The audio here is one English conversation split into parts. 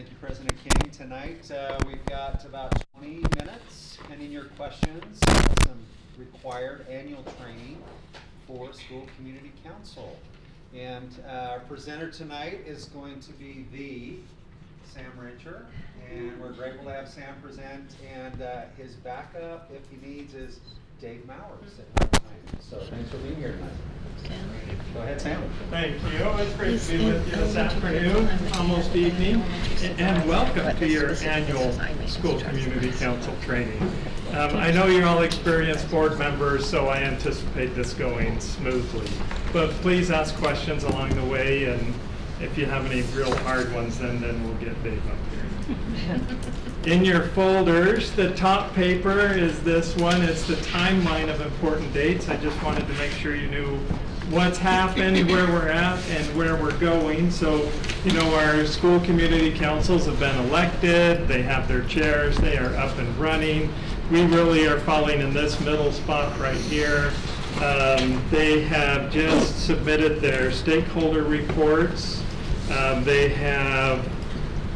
Thank you, President King. Tonight we've got about 20 minutes pending your questions, some required annual training for School Community Council. And our presenter tonight is going to be the Sam Rincher, and we're grateful to have Sam present, and his backup, if he needs, is Dave Mowers at night. So thanks for being here tonight. Go ahead, Sam. Thank you. It's great to be with you this afternoon, almost evening, and welcome to your annual School Community Council training. I know you're all experienced board members, so I anticipate this going smoothly. But please ask questions along the way, and if you have any real hard ones, then we'll get Dave up here. In your folders, the top paper is this one. It's the timeline of important dates. I just wanted to make sure you knew what's happened, where we're at, and where we're going. So, you know, our school community councils have been elected. They have their chairs. They are up and running. We really are falling in this middle spot right here. They have just submitted their stakeholder reports. They have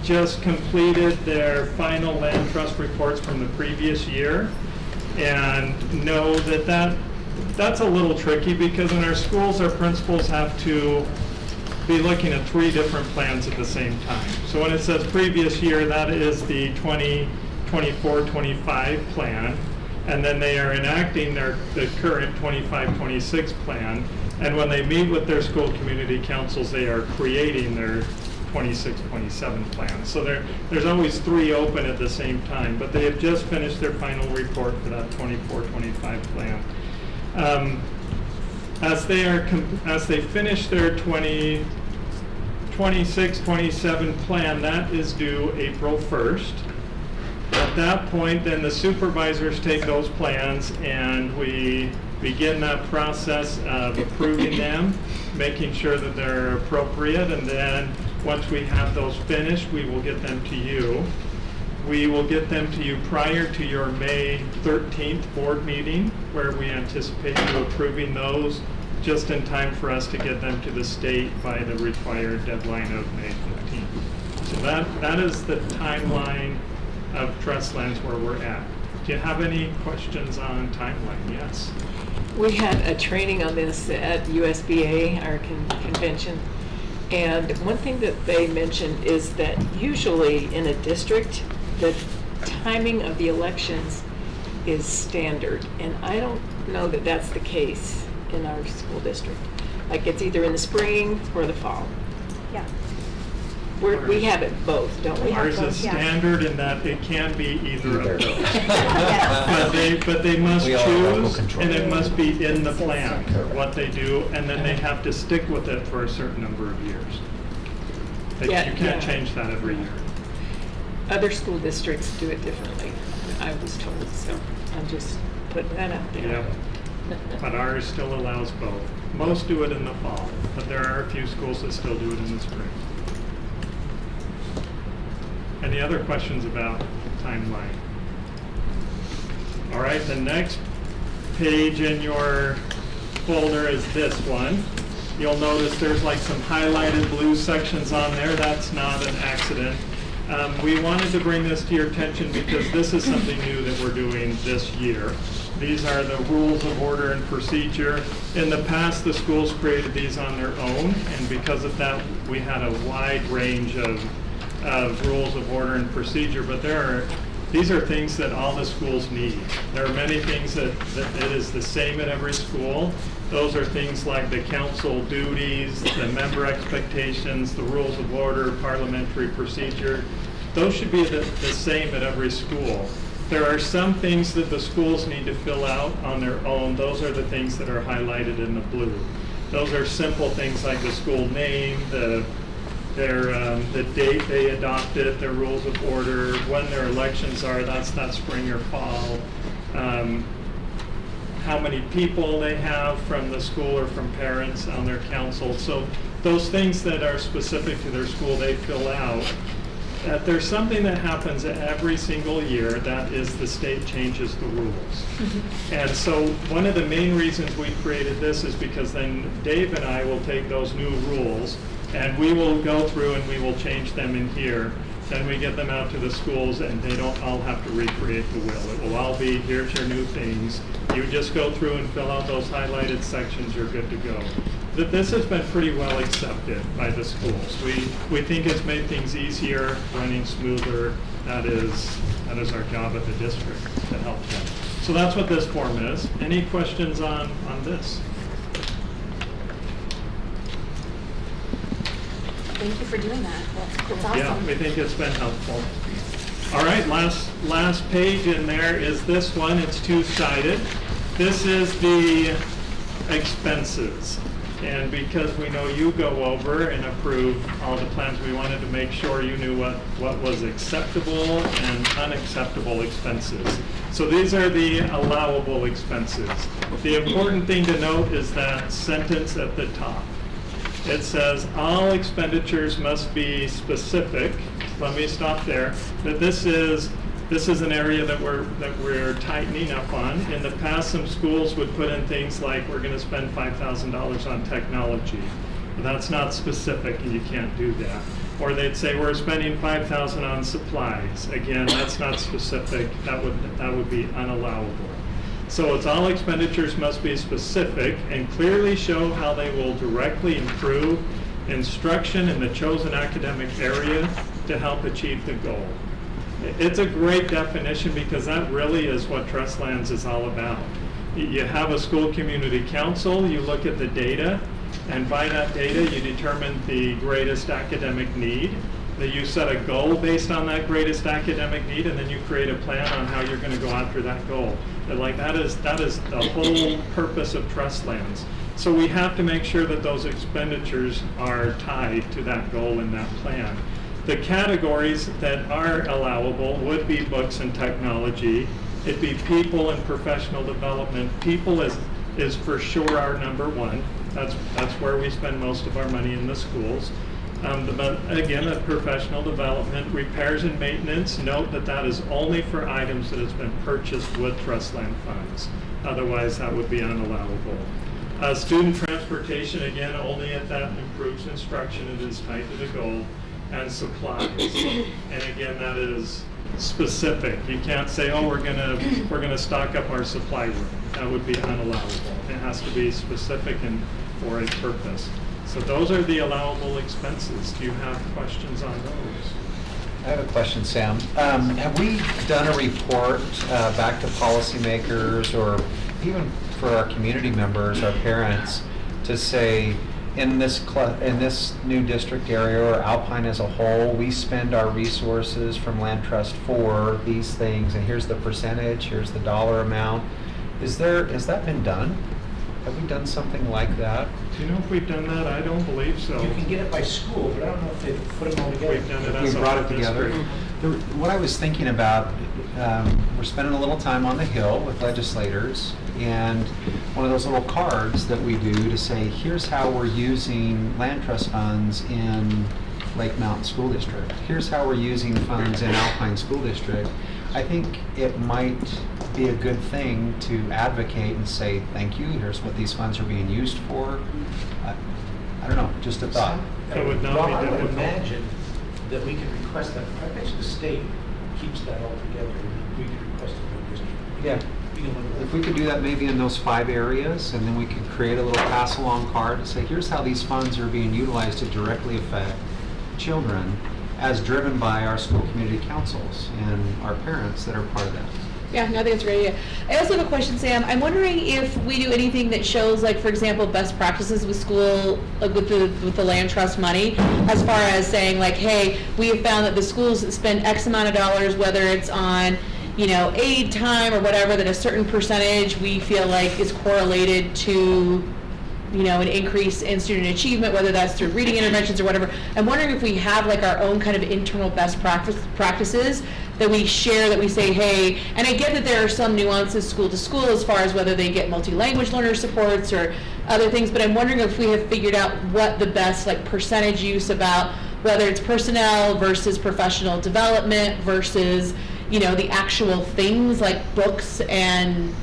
just completed their final land trust reports from the previous year, and know that that's a little tricky, because in our schools, our principals have to be looking at 3 different plans at the same time. So when it says previous year, that is the 2024-25 plan, and then they are enacting the current 25-26 plan, and when they meet with their school community councils, they are creating their 26-27 plan. So there's always 3 open at the same time, but they have just finished their final report for that 24-25 plan. As they finish their 26-27 plan, that is due April 1st. At that point, then the supervisors take those plans, and we begin that process of approving them, making sure that they're appropriate, and then once we have those finished, we will get them to you. We will get them to you prior to your May 13th board meeting, where we anticipate you approving those just in time for us to get them to the state by the required deadline of May 15th. So that is the timeline of Trustlands where we're at. Do you have any questions on timeline? Yes. We had a training on this at USBA, our convention, and one thing that they mentioned is that usually in a district, the timing of the elections is standard, and I don't know that that's the case in our school district. Like, it's either in the spring or the fall. Yeah. We have it both, don't we? Ours is standard in that it can be either of those. Yes. But they must choose, and it control. must be in the plan, what they do, and then they have to stick with it for a certain number of years. You can't change that every year. Other school districts do it differently, I was told, so I'm just putting that out there. Yep. But ours still allows both. Most do it in the fall, but there are a few schools that still do it in the spring. Any other questions about timeline? All right, the next page in your folder is this one. You'll notice there's like some highlighted blue sections on there. That's not an accident. We wanted to bring this to your attention because this is something new that we're doing this year. These are the rules of order and procedure. In the past, the schools created these on their own, and because of that, we had a wide range of rules of order and procedure, but these are things that all the schools need. There are many things that it is the same at every school. Those are things like the council duties, the member expectations, the rules of order, parliamentary procedure. Those should be the same at every school. There are some things that the schools need to fill out on their own. Those are the things that are highlighted in the blue. Those are simple things like the school name, the date they adopted, their rules of order, when their elections are, that's that spring or fall, how many people they have from the school or from parents on their council. So those things that are specific to their school, they fill out. There's something that happens every single year, that is the state changes the rules. And so one of the main reasons we created this is because then Dave and I will take those new rules and we will go through and we will change them in here. then we get them out to the schools and they don't all have to recreate the wheel. It will all be, here's your new things. You just go through and fill out those highlighted sections, you're good to go. This has been pretty well accepted by the schools. We think it's made things easier, running smoother. That is our job at the district, to help them. So that's what this form is. Any questions on this? Thank you for doing that. That's awesome. Yeah, we think it's been helpful. All right, last page in there is this one. It's two-sided. This is the expenses. And because we know you go over and approve all the plans, we wanted to make sure you knew what was acceptable and unacceptable expenses. So these are the allowable expenses. The important thing to note is that sentence at the top. It says all expenditures must be specific. Let me stop there. That this is an area that we're tightening up on. In the past, some schools would put in things like, we're going to spend $5,000 on technology. That's not specific, and you can't do that. Or they'd say, we're spending $5,000 on supplies. Again, that's not specific. That would be unallowable. So it's all expenditures must be specific and clearly show how they will directly improve instruction in the chosen academic area to help achieve the goal. It's a great definition because that really is what Trustlands is all about. You have a school community council, you look at the data, and by that data you determine the greatest academic need. That you set a goal based on that greatest academic need, and then you create a plan on how you're going to go after that goal. And like that is the whole purpose of Trustlands. So we have to make sure that those expenditures are tied to that goal in that plan. The categories that are allowable would be books and technology. It'd be people and professional development. People is for sure our number one. That's where we spend most of our money in the schools. Again, the professional development, repairs and maintenance, note that is only for items that has been purchased with Trustland funds. Otherwise, that would be unallowable. Student transportation, again, only if that improves instruction, it is tied to the goal. And supplies, and again, that is specific. You can't say, oh, we're gonna stock up our supply room. That would be unallowable. It has to be specific and for a purpose. So those are the allowable expenses. Do you have questions on those? I have a question, Sam. Have we done a report back to policymakers or even for our community members, our parents, to say, in this new district area or Alpine as a whole, we spend our resources from Land Trust for these things, and here's the percentage, here's the dollar amount. Has that been done? Have we done something like that? Do you know if we've done that? I don't believe so. You can get it by school, but I don't know if they've put them all together. We've done it We as a brought whole it together. district. What I was thinking about, we're spending a little time on the Hill with legislators, and one of those little cards that we do to say, here's how we're using Land Trust funds in Lake Mountain School District. Here's how we're using funds in Alpine School District. I think it might be a good thing to advocate and say, thank you, here's what these funds are being used for. I don't know, just a thought. It would not be Well, I would difficult. imagine that we could request that. I bet you the state keeps that all together. We could request it for district. Yeah. We can look at If we could do that maybe in those 5 areas, and then we could create a little pass-along card to say, here's how these funds are being utilized to directly affect children as driven by our school community councils and our parents that are part of that. Yeah, no, I think it's a great idea. I also have a question, Sam. I'm wondering if we do anything that shows, like, for example, best practices with school, like with the land trust money, as far as saying, like, hey, we have found that the schools spend X amount of dollars, whether it's on, aid time or whatever, that a certain percentage we feel like is correlated to, an increase in student achievement, whether that's through reading interventions or whatever. I'm wondering if we have like our own kind of internal best practices that we share, that we say, hey, and I get that there are some nuances school to school as far as whether they get multi-language learner supports or other things, but I'm wondering if we have figured out what the best like percentage use about whether it's personnel versus professional development versus, the actual things like books and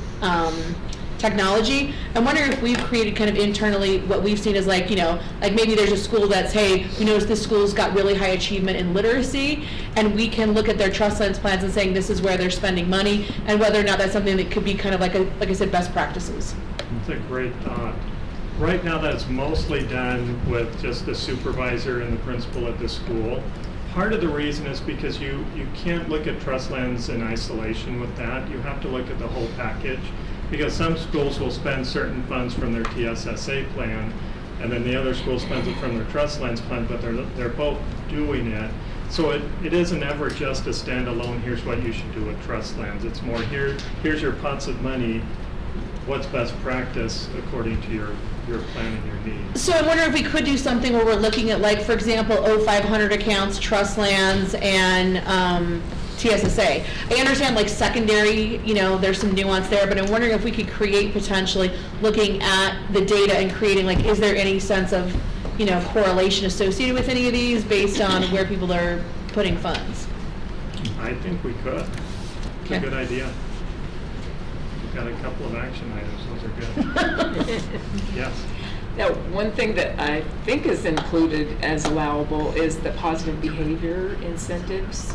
technology. I'm wondering if we've created kind of internally what we've seen as like, you know, like maybe there's a school that's, hey, we noticed this school's got really high achievement in literacy, and we can look at their trust lens plans and saying this is where they're spending money, and whether or not that's something that could be kind of like like I said, best practices. It's a great thought. Right now, that's mostly done with just the supervisor and the principal at the school. Part of the reason is because you can't look at trust lens in isolation with that. You have to look at the whole package, because some schools will spend certain funds from their TSSA plan, and then the other school spends it from their trust lens plan, but they're both doing it. So it isn't ever just a standalone, here's what you should do with trust lens. It's more, here's your pots of money, what's best practice according to your plan and your needs. So I wonder if we could do something where we're looking at, like, for example, 0500 accounts, trust lands, and TSSA. I understand, like, secondary, you know, there's some nuance there, but I'm wondering if we could create potentially looking at the data and creating, like, is there any sense of, you know, correlation associated with any of these based on where people are putting funds? I think we could. It's a Okay. good idea. We've got a couple of action items, those are good. Yes. Now, one thing that I think is included as allowable is the positive behavior incentives.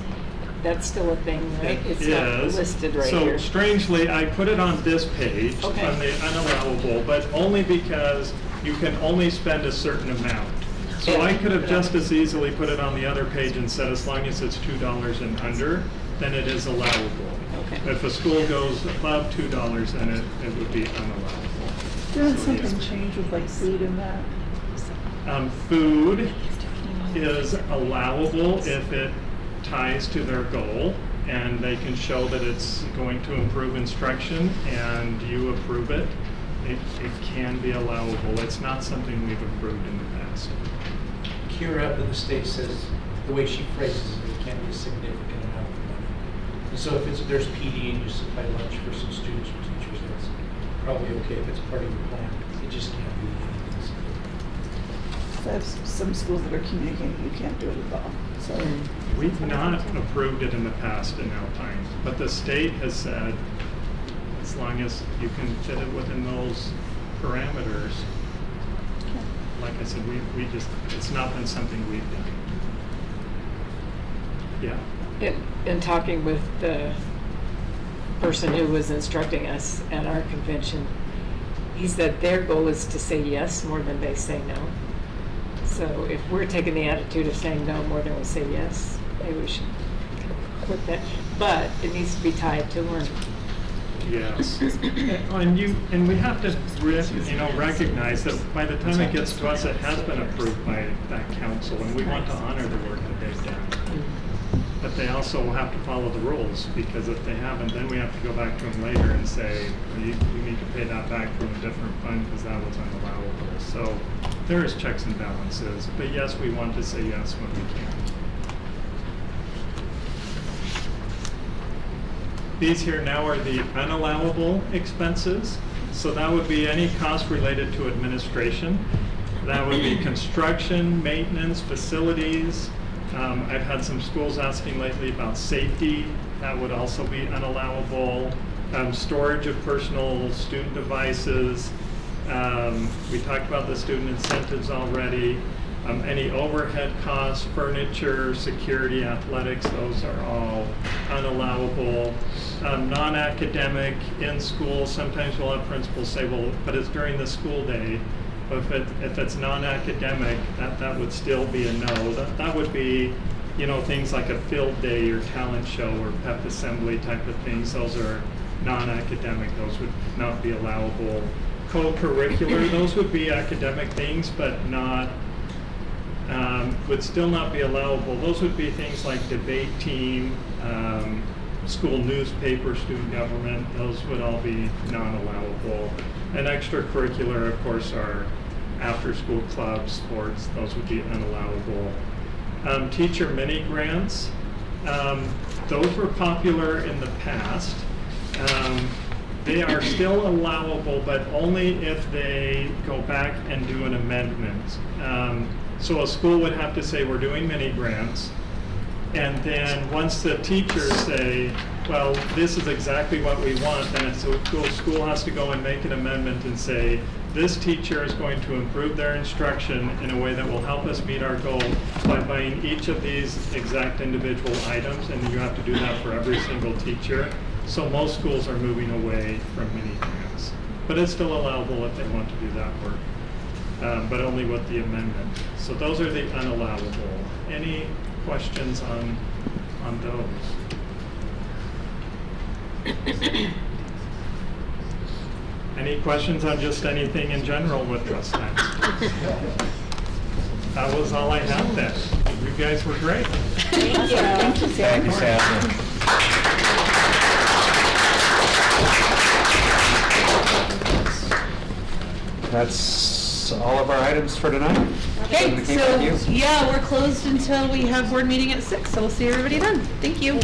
That's still a thing, right? It's not Is. listed right here. So strangely, I put it on this page, Okay. on the unallowable, but only because you can only spend a certain amount. So I could have just as easily put it on the other page and said as long as it's $2 and under, then it is allowable. Okay. If a school goes above $2, then it would be unallowable. Didn't So, yes. something change with like food in that? Food is allowable if it ties to their goal and they can show that it's going to improve instruction and you approve it. It can be allowable. It's not something we've approved in the past. Kira up in the state says, the way she phrases it, it can't be a significant amount of money. And so if there's PD and you supply lunch for some students or teachers, that's probably okay if it's part of your plan. It just can't be anything significant. I have some schools that are communicating you can't do it at all, so. We've not approved it in the past in Alpine, but the state has said, as long as you can fit it within those parameters, like I said, we just, it's not been something we've done. Yeah. In talking with the person who was instructing us at our convention, he said their goal is to say yes more than they say no. So if we're taking the attitude of saying no more than we say yes, maybe we should quit that. But it needs to be tied to learning. Yes. And we have to recognize that by the time it gets to us, it has been approved by that council, and we want to honor the work that they've done. But they also will have to follow the rules, because if they haven't, then we have to go back to them later and say, well, you need to pay that back from a different fund because that was unallowable. So there is checks and balances, but yes, we want to say yes when we can. These here now are the unallowable expenses. So that would be any cost related to administration. That would be construction, maintenance, facilities. I've had some schools asking lately about safety. That would also be unallowable. Storage of personal student devices. We talked about the student incentives already. Any overhead costs, furniture, security, athletics, those are all unallowable. Non-academic in school, sometimes we'll have principals say, well, but it's during the school day. But if it's non-academic, that would still be a no. That would be, things like a field day or talent show or pep assembly type of things. Those are non-academic. Those would not be allowable. Co-curricular, those would be academic things, but not, would still not be allowable. Those would be things like debate team, school newspaper, student government. Those would all be non-allowable. And extracurricular, of course, are after-school clubs, sports. Those would be unallowable. Teacher mini grants, those were popular in the past. They are still allowable, but only if they go back and do an amendment. So a school would have to say, we're doing mini grants. And then once the teachers say, well, this is exactly what we want, then it's, school has to go and make an amendment and say, this teacher is going to improve their instruction in a way that will help us meet our goal by buying each of these exact individual items, and you have to do that for every single teacher. So most schools are moving away from mini grants. But it's still allowable if they want to do that work, but only with the amendment. So those are the unallowable. Any questions on those? Any questions on just anything in general with trust funds? That was all I had then. You guys were great. Thank you. Thank you, Sam. That's all of our items for tonight. Okay, Thank so, you. yeah, we're closed until we have board meeting at 6, so we'll see everybody then. Thank you.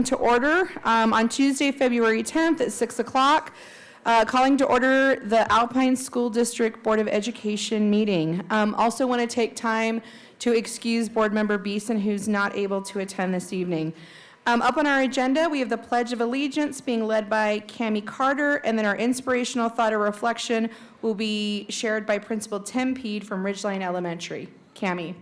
To order on Tuesday, February 10th at 6 o'clock. Calling to order the Alpine School District Board of Education meeting. Also want to take time to excuse Board Member Beeson, who's not able to attend this evening. Up on our agenda, we have the Pledge of Allegiance being led by Cammie Carter, and then our inspirational thought or reflection will be shared by Principal Tim Peed from Ridgeline Elementary. Cammie.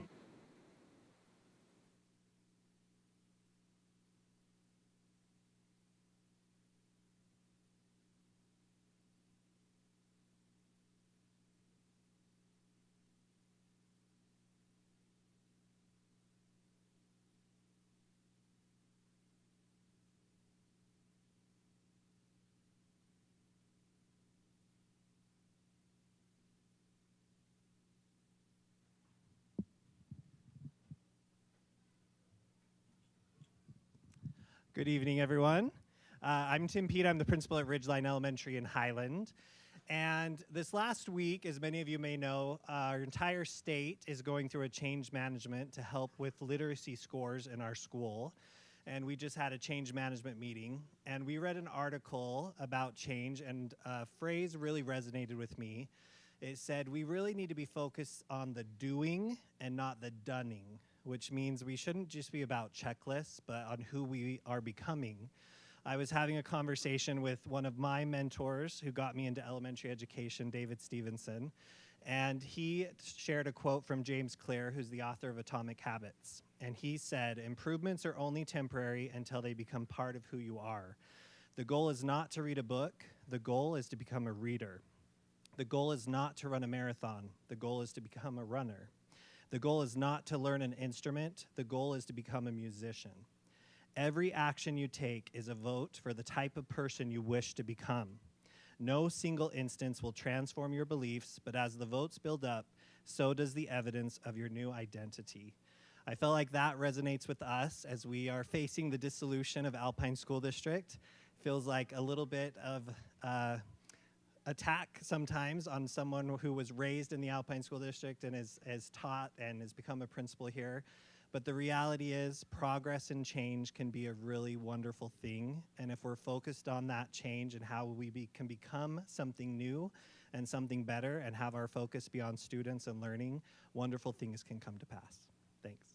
Good evening, everyone. I'm Tim Peed. I'm the principal at Ridgeline Elementary in Highland. And this last week, as many of you may know, our entire state is going through a change management to help with literacy scores in our school. And we just had a change management meeting. And we read an article about change, and a phrase really resonated with me. It said, we really need to be focused on the doing and not the dunning, which means we shouldn't just be about checklists, but on who we are becoming. I was having a conversation with one of my mentors who got me into elementary education, David Stevenson, and he shared a quote from James Clear, who's the author of Atomic Habits. And he said, improvements are only temporary until they become part of who you are. The goal is not to read a book. The goal is to become a reader. The goal is not to run a marathon. The goal is to become a runner. The goal is not to learn an instrument. The goal is to become a musician. Every action you take is a vote for the type of person you wish to become. No single instance will transform your beliefs, but as the votes build up, so does the evidence of your new identity. I felt like that resonates with us as we are facing the dissolution of Alpine School District. Feels like a little bit of attack sometimes on someone who was raised in the Alpine School District and is taught and has become a principal here. But the reality is progress and change can be a really wonderful thing. And if we're focused on that change and how we can become something new and something better and have our focus be on students and learning, wonderful things can come to pass. Thanks.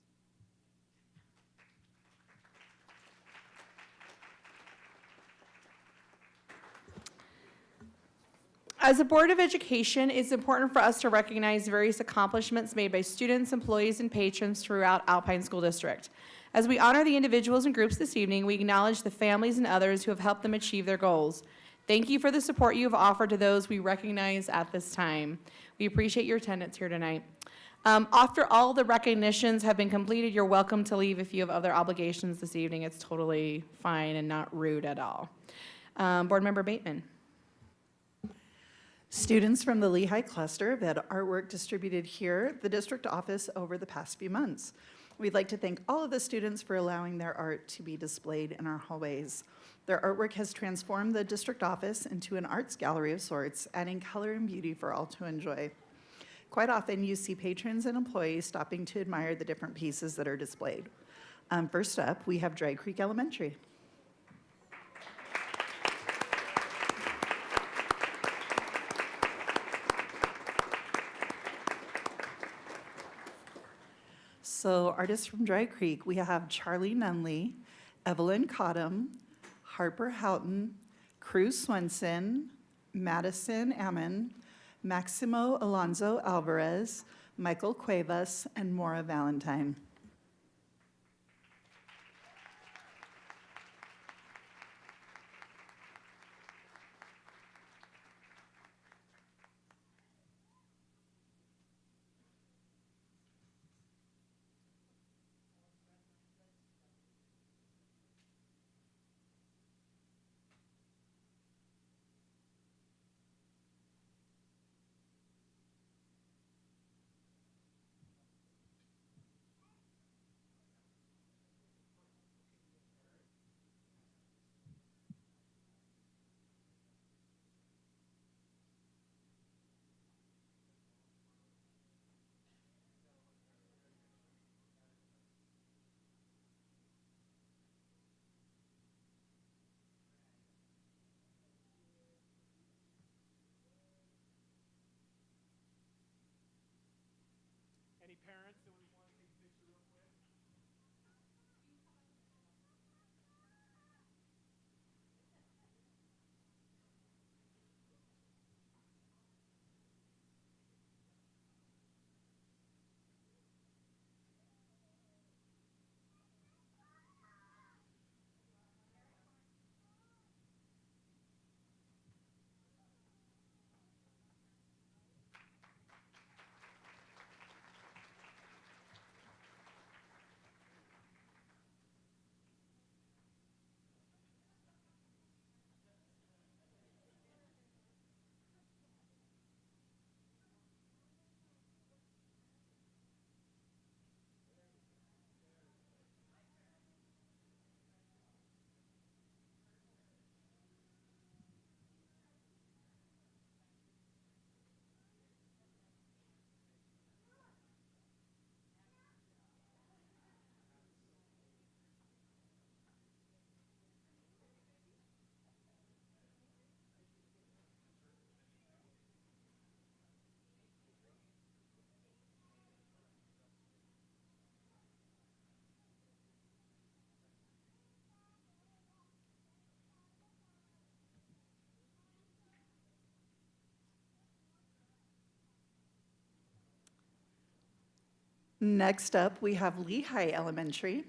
As a Board of Education, it's important for us to recognize various accomplishments made by students, employees, and patrons throughout Alpine School District. As we honor the individuals and groups this evening, we acknowledge the families and others who have helped them achieve their goals. Thank you for the support you have offered to those we recognize at this time. We appreciate your attendance here tonight. After all the recognitions have been completed, you're welcome to leave if you have other obligations this evening. It's totally fine and not rude at all. Board Member Bateman. Students from the Lehigh Cluster have had artwork distributed here at the district office over the past few months. We'd like to thank all of the students for allowing their art to be displayed in our hallways. Their artwork has transformed the district office into an arts gallery of sorts, adding color and beauty for all to enjoy. Quite often, you see patrons and employees stopping to admire the different pieces that are displayed. First up, we have Dry Creek Elementary. So artists from Dry Creek, we have Charlie Nunley, Evelyn Cottom, Harper Houghton, Cruz Swenson, Madison Ammon, Maximo Alonso Alvarez, Michael Cuevas, and Maura Valentine. Next up, we have Lehigh Elementary.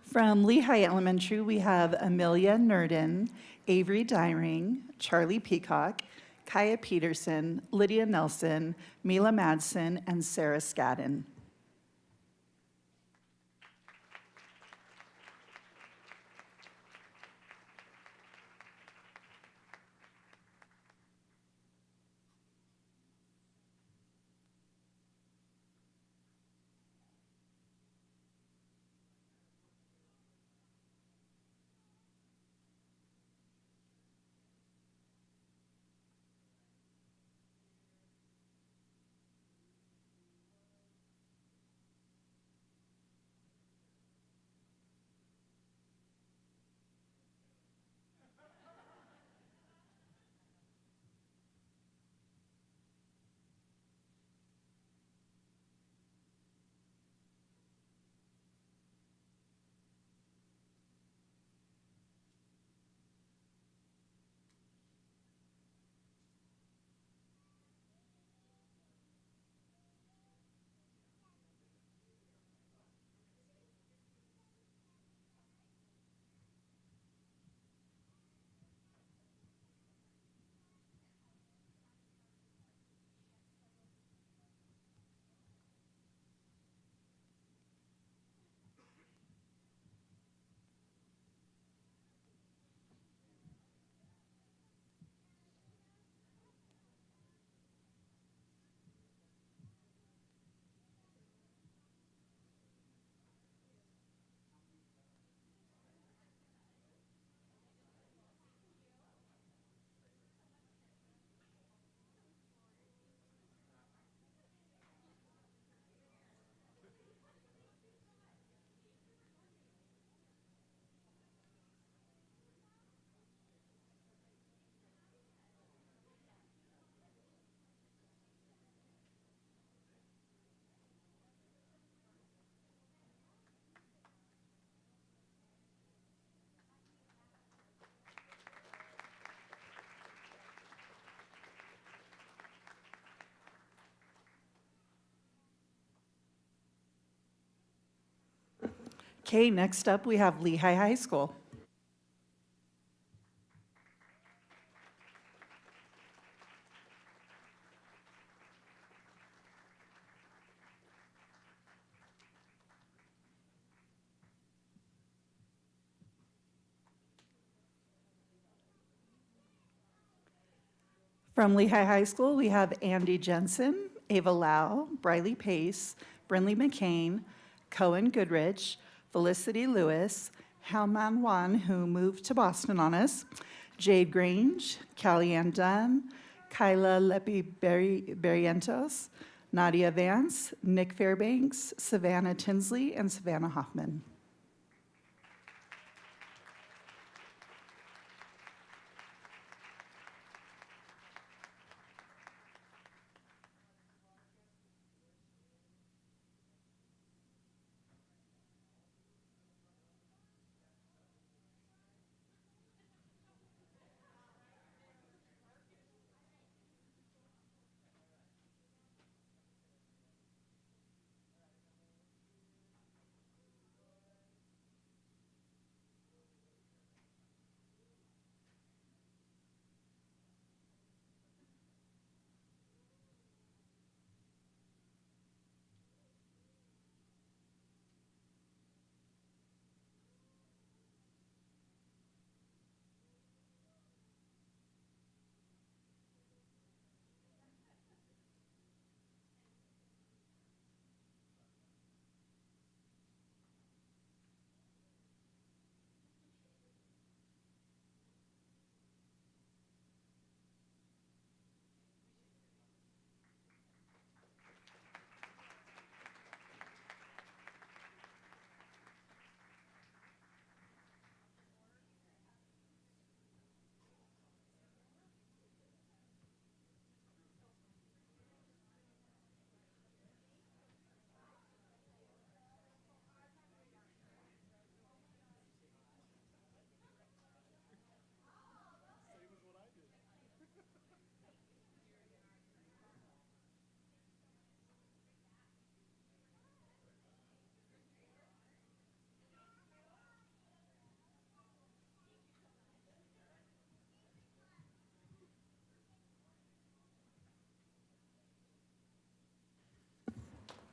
From Lehigh Elementary, we have Amelia Nurdin, Avery Dyring, Charlie Peacock, Kaya Peterson, Lydia Nelson, Mila Madsen, and Sarah Scadden. Okay, next up, we have Lehigh High School. From Lehigh High School, we have Andy Jensen, Ava Lau, Briley Pace, Brinley McCain, Cohen Goodrich, Felicity Lewis, Halman Wan, who moved to Boston on us, Jade Grange, Callie Ann Dunn, Kyla Lepi Barrientos, Nadia Vance, Nick Fairbanks, Savannah Tinsley, and Savannah Hoffman.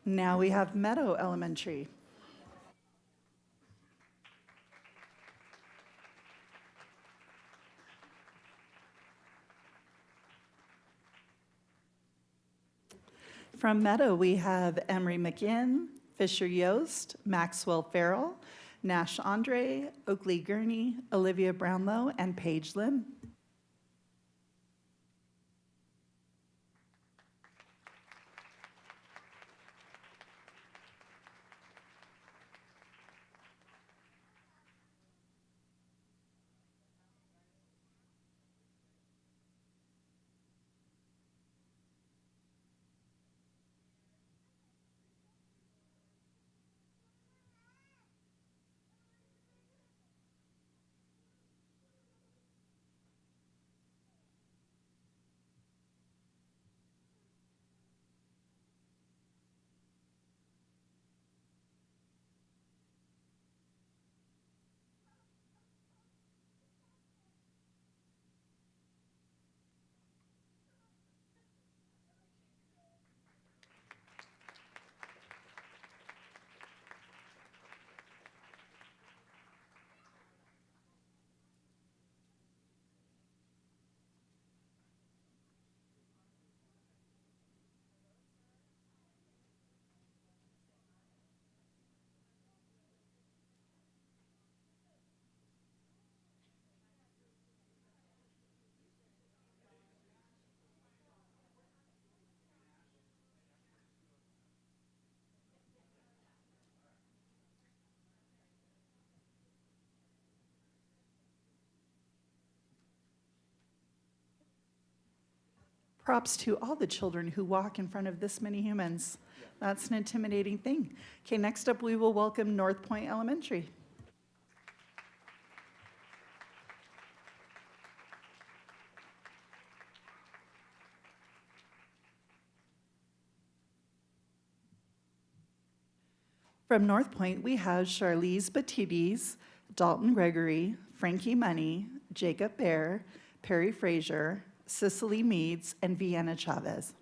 Now we have Meadow Elementary. From Meadow, we have Emery McGinn, Fisher Yost, Maxwell Farrell, Nash Andre, Oakley Gurney, Olivia Brownlow, and Paige Lim. Props to all the children who walk in front of this many humans. That's an intimidating thing. Okay, next up we will welcome North Point Elementary. From North Point, we have Charlize Batides, Dalton Gregory, Frankie Money, Jacob Bear, Perry Frazier, Cicely Meads, and Vienna Chavez.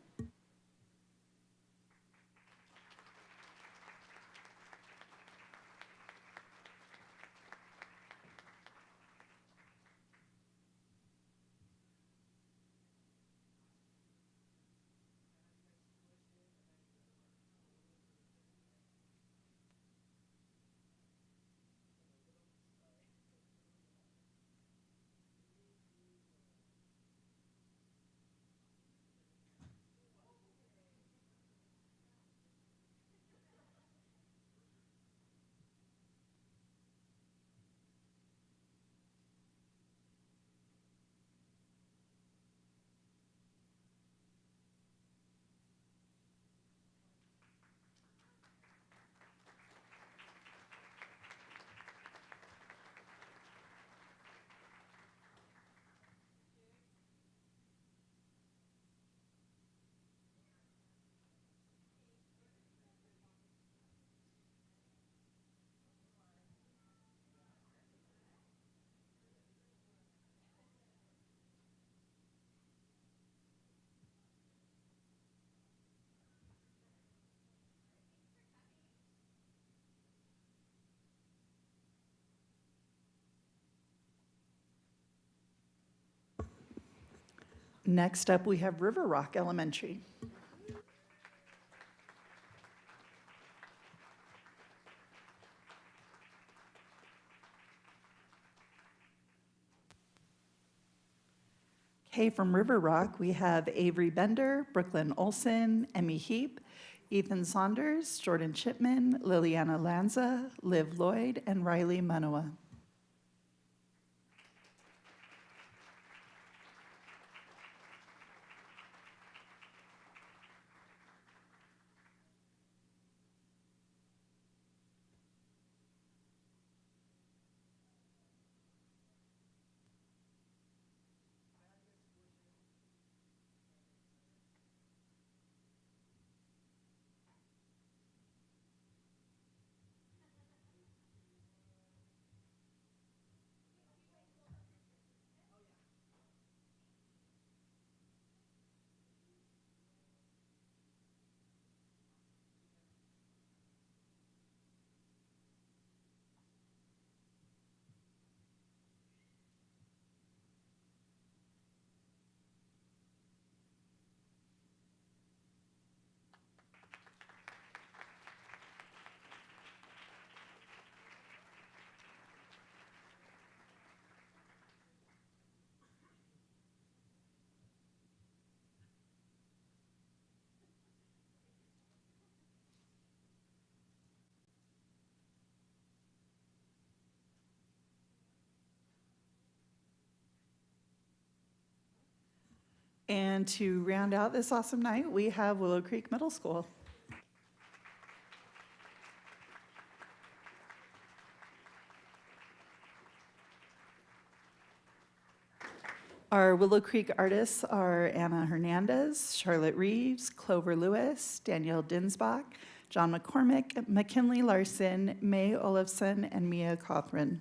Next up, we have River Rock Elementary. Okay, from River Rock, we have Avery Bender, Brooklyn Olson, Emmy Heap, Ethan Saunders, Jordan Chipman, Liliana Lanza, Liv Lloyd, and Riley Manoa. And to round out this awesome night, we have Willow Creek Middle School. Our Willow Creek artists are Anna Hernandez, Charlotte Reeves, Clover Lewis, Danielle Dinsbach, John McCormick, McKinley Larson, May Olafson, and Mia Cothran.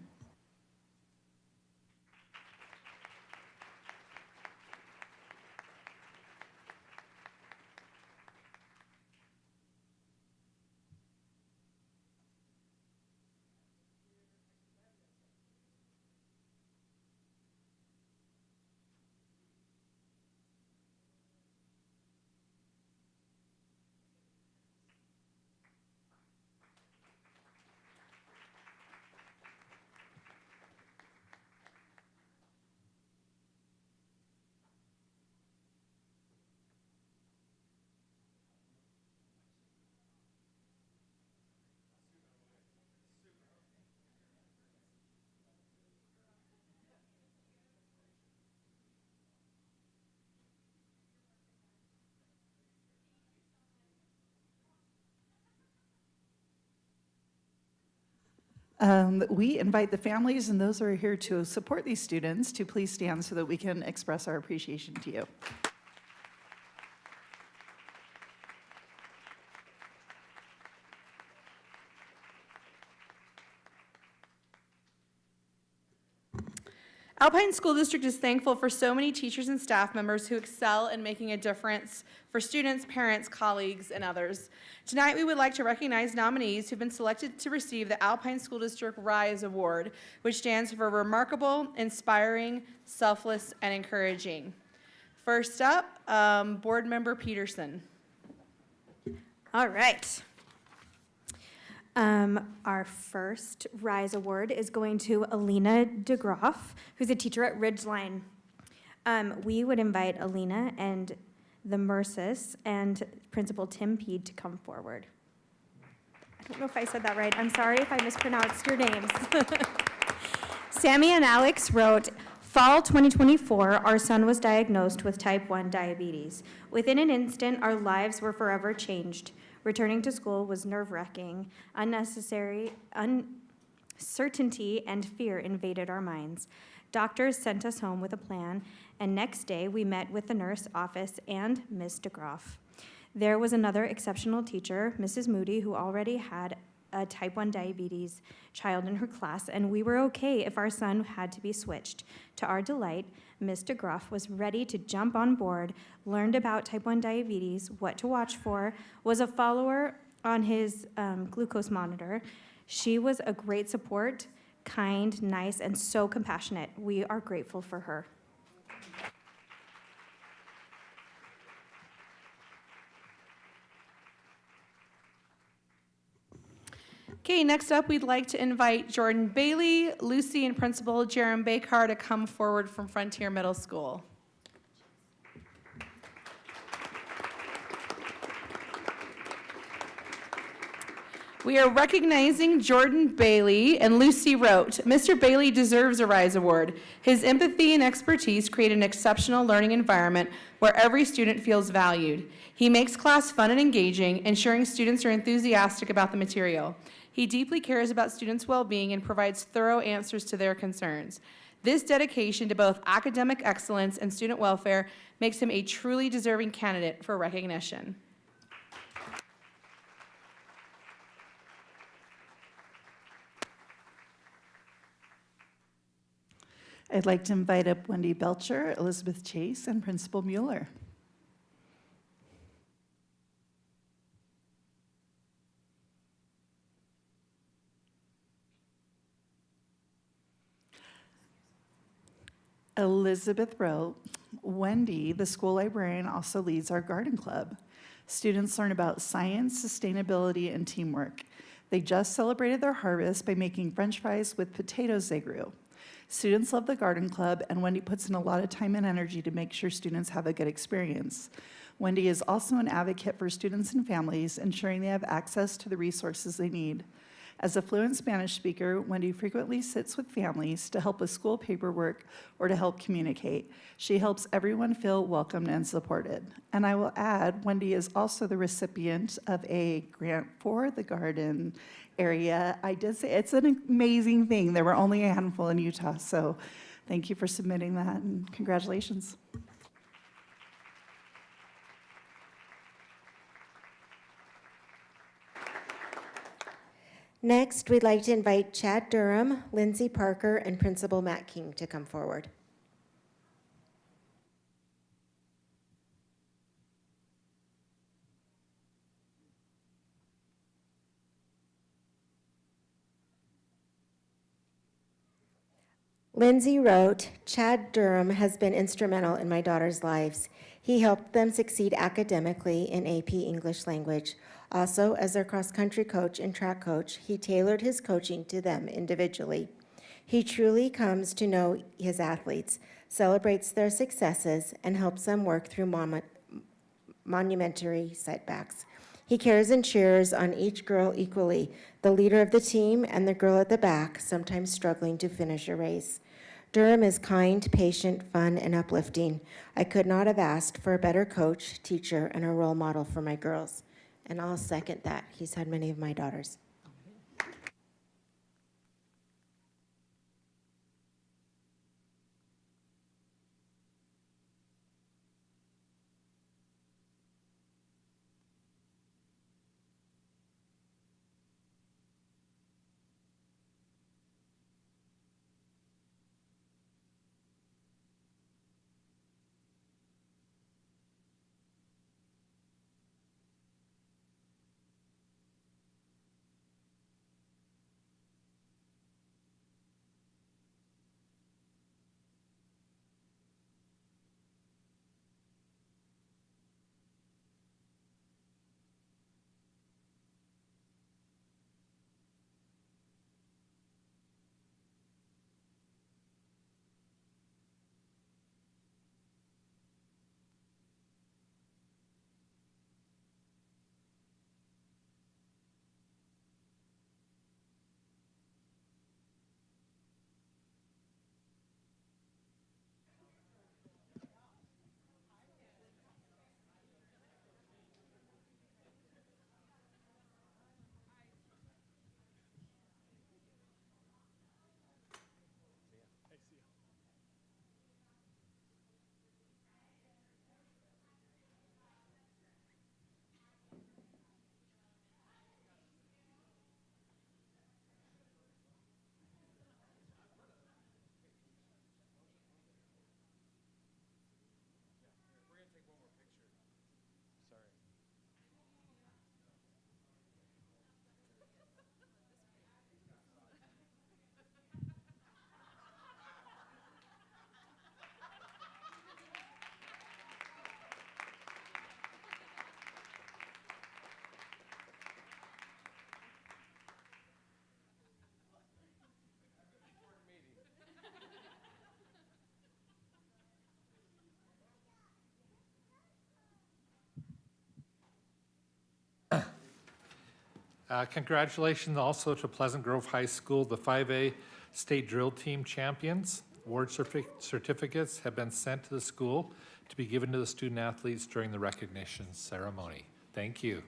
We invite the families and those who are here to support these students to please stand so that we can express our appreciation to you. Alpine School District is thankful for so many teachers and staff members who excel in making a difference for students, parents, colleagues, and others. Tonight, we would like to recognize nominees who've been selected to receive the Alpine School District RISE Award, which stands for Remarkable, Inspiring, Selfless, and Encouraging. First up, Board Member Peterson. All right. Our first RISE Award is going to Alina DeGroff, who's a teacher at Ridgeline. We would invite Alina and the Mercis and Principal Tim Peed to come forward. I don't know if I said that right. I'm sorry if I mispronounced your names. Sammy and Alex wrote, Fall 2024, our son was diagnosed with type 1 diabetes. Within an instant, our lives were forever changed. Returning to school was nerve-wracking. Unnecessary uncertainty and fear invaded our minds. Doctors sent us home with a plan, and next day we met with the nurse office and Ms. DeGroff. There was another exceptional teacher, Mrs. Moody, who already had a type 1 diabetes child in her class, and we were okay if our son had to be switched. To our delight, Ms. DeGroff was ready to jump on board, learned about type 1 diabetes, what to watch for, was a follower on his glucose monitor. She was a great support, kind, nice, and so compassionate. We are grateful for her. Okay, next up, we'd like to invite Jordan Bailey, Lucy, and Principal Jerem Bakar to come forward from Frontier Middle School. We are recognizing Jordan Bailey and Lucy Rote. Mr. Bailey deserves a RISE Award. His empathy and expertise create an exceptional learning environment where every student feels valued. He makes class fun and engaging, ensuring students are enthusiastic about the material. He deeply cares about students' well-being and provides thorough answers to their concerns. This dedication to both academic excellence and student welfare makes him a truly deserving candidate for recognition. I'd like to invite up Wendy Belcher, Elizabeth Chase, and Principal Mueller. Elizabeth wrote, Wendy, the school librarian, also leads our garden club. Students learn about science, sustainability, and teamwork. They just celebrated their harvest by making French fries with potatoes they grew. Students love the garden club, and Wendy puts in a lot of time and energy to make sure students have a good experience. Wendy is also an advocate for students and families, ensuring they have access to the resources they need. As a fluent Spanish speaker, Wendy frequently sits with families to help with school paperwork or to help communicate. She helps everyone feel welcomed and supported. And I will add, Wendy is also the recipient of a grant for the garden area. I did say it's an amazing thing. There were only a handful in Utah, so thank you for submitting that and congratulations. Next, we'd like to invite Chad Durham, Lindsay Parker, and Principal Matt King to come forward. Lindsay wrote, Chad Durham has been instrumental in my daughter's lives. He helped them succeed academically in AP English language. Also, as their cross-country coach and track coach, he tailored his coaching to them individually. He truly comes to know his athletes, celebrates their successes, and helps them work through monumentary setbacks. He cares and cheers on each girl equally, the leader of the team and the girl at the back, sometimes struggling to finish a race. Durham is kind, patient, fun, and uplifting. I could not have asked for a better coach, teacher, and a role model for my girls. And I'll second that. He's had many of my daughters. Congratulations also to Pleasant Grove High School, the 5A State Drill Team champions. Award certificates have been sent to the school to be given to the student athletes during the recognition ceremony. Thank you.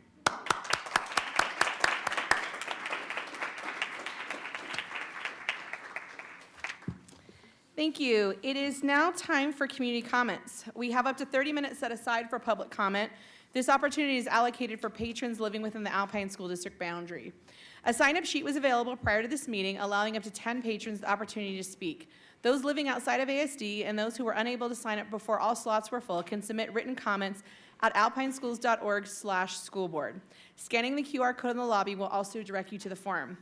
Thank you. It is now time for community comments. We have up to 30 minutes set aside for public comment. This opportunity is allocated for patrons living within the Alpine School District boundary. A sign-up sheet was available prior to this meeting, allowing up to 10 patrons the opportunity to speak. Those living outside of ASD and those who were unable to sign up before all slots were full can submit written comments at alpineschools.org/schoolboard. Scanning the QR code in the lobby will also direct you to the form.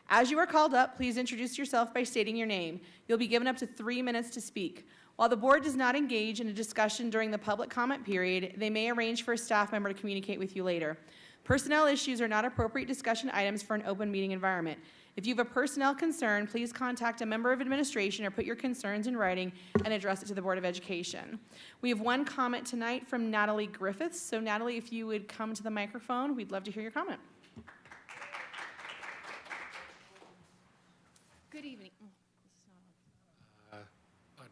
As you are called up, please introduce yourself by stating your name. You'll be given up to 3 minutes to speak. While the board does not engage in a discussion during the public comment period, they may arrange for a staff member to communicate with you later. Personnel issues are not appropriate discussion items for an open meeting environment. If you have a personnel concern, please contact a member of administration or put your concerns in writing and address it to the Board of Education. We have one comment tonight from Natalie Griffiths. So Natalie, if you would come to the microphone, we'd love to hear your comment. Good evening. Oh, this is not on. Button.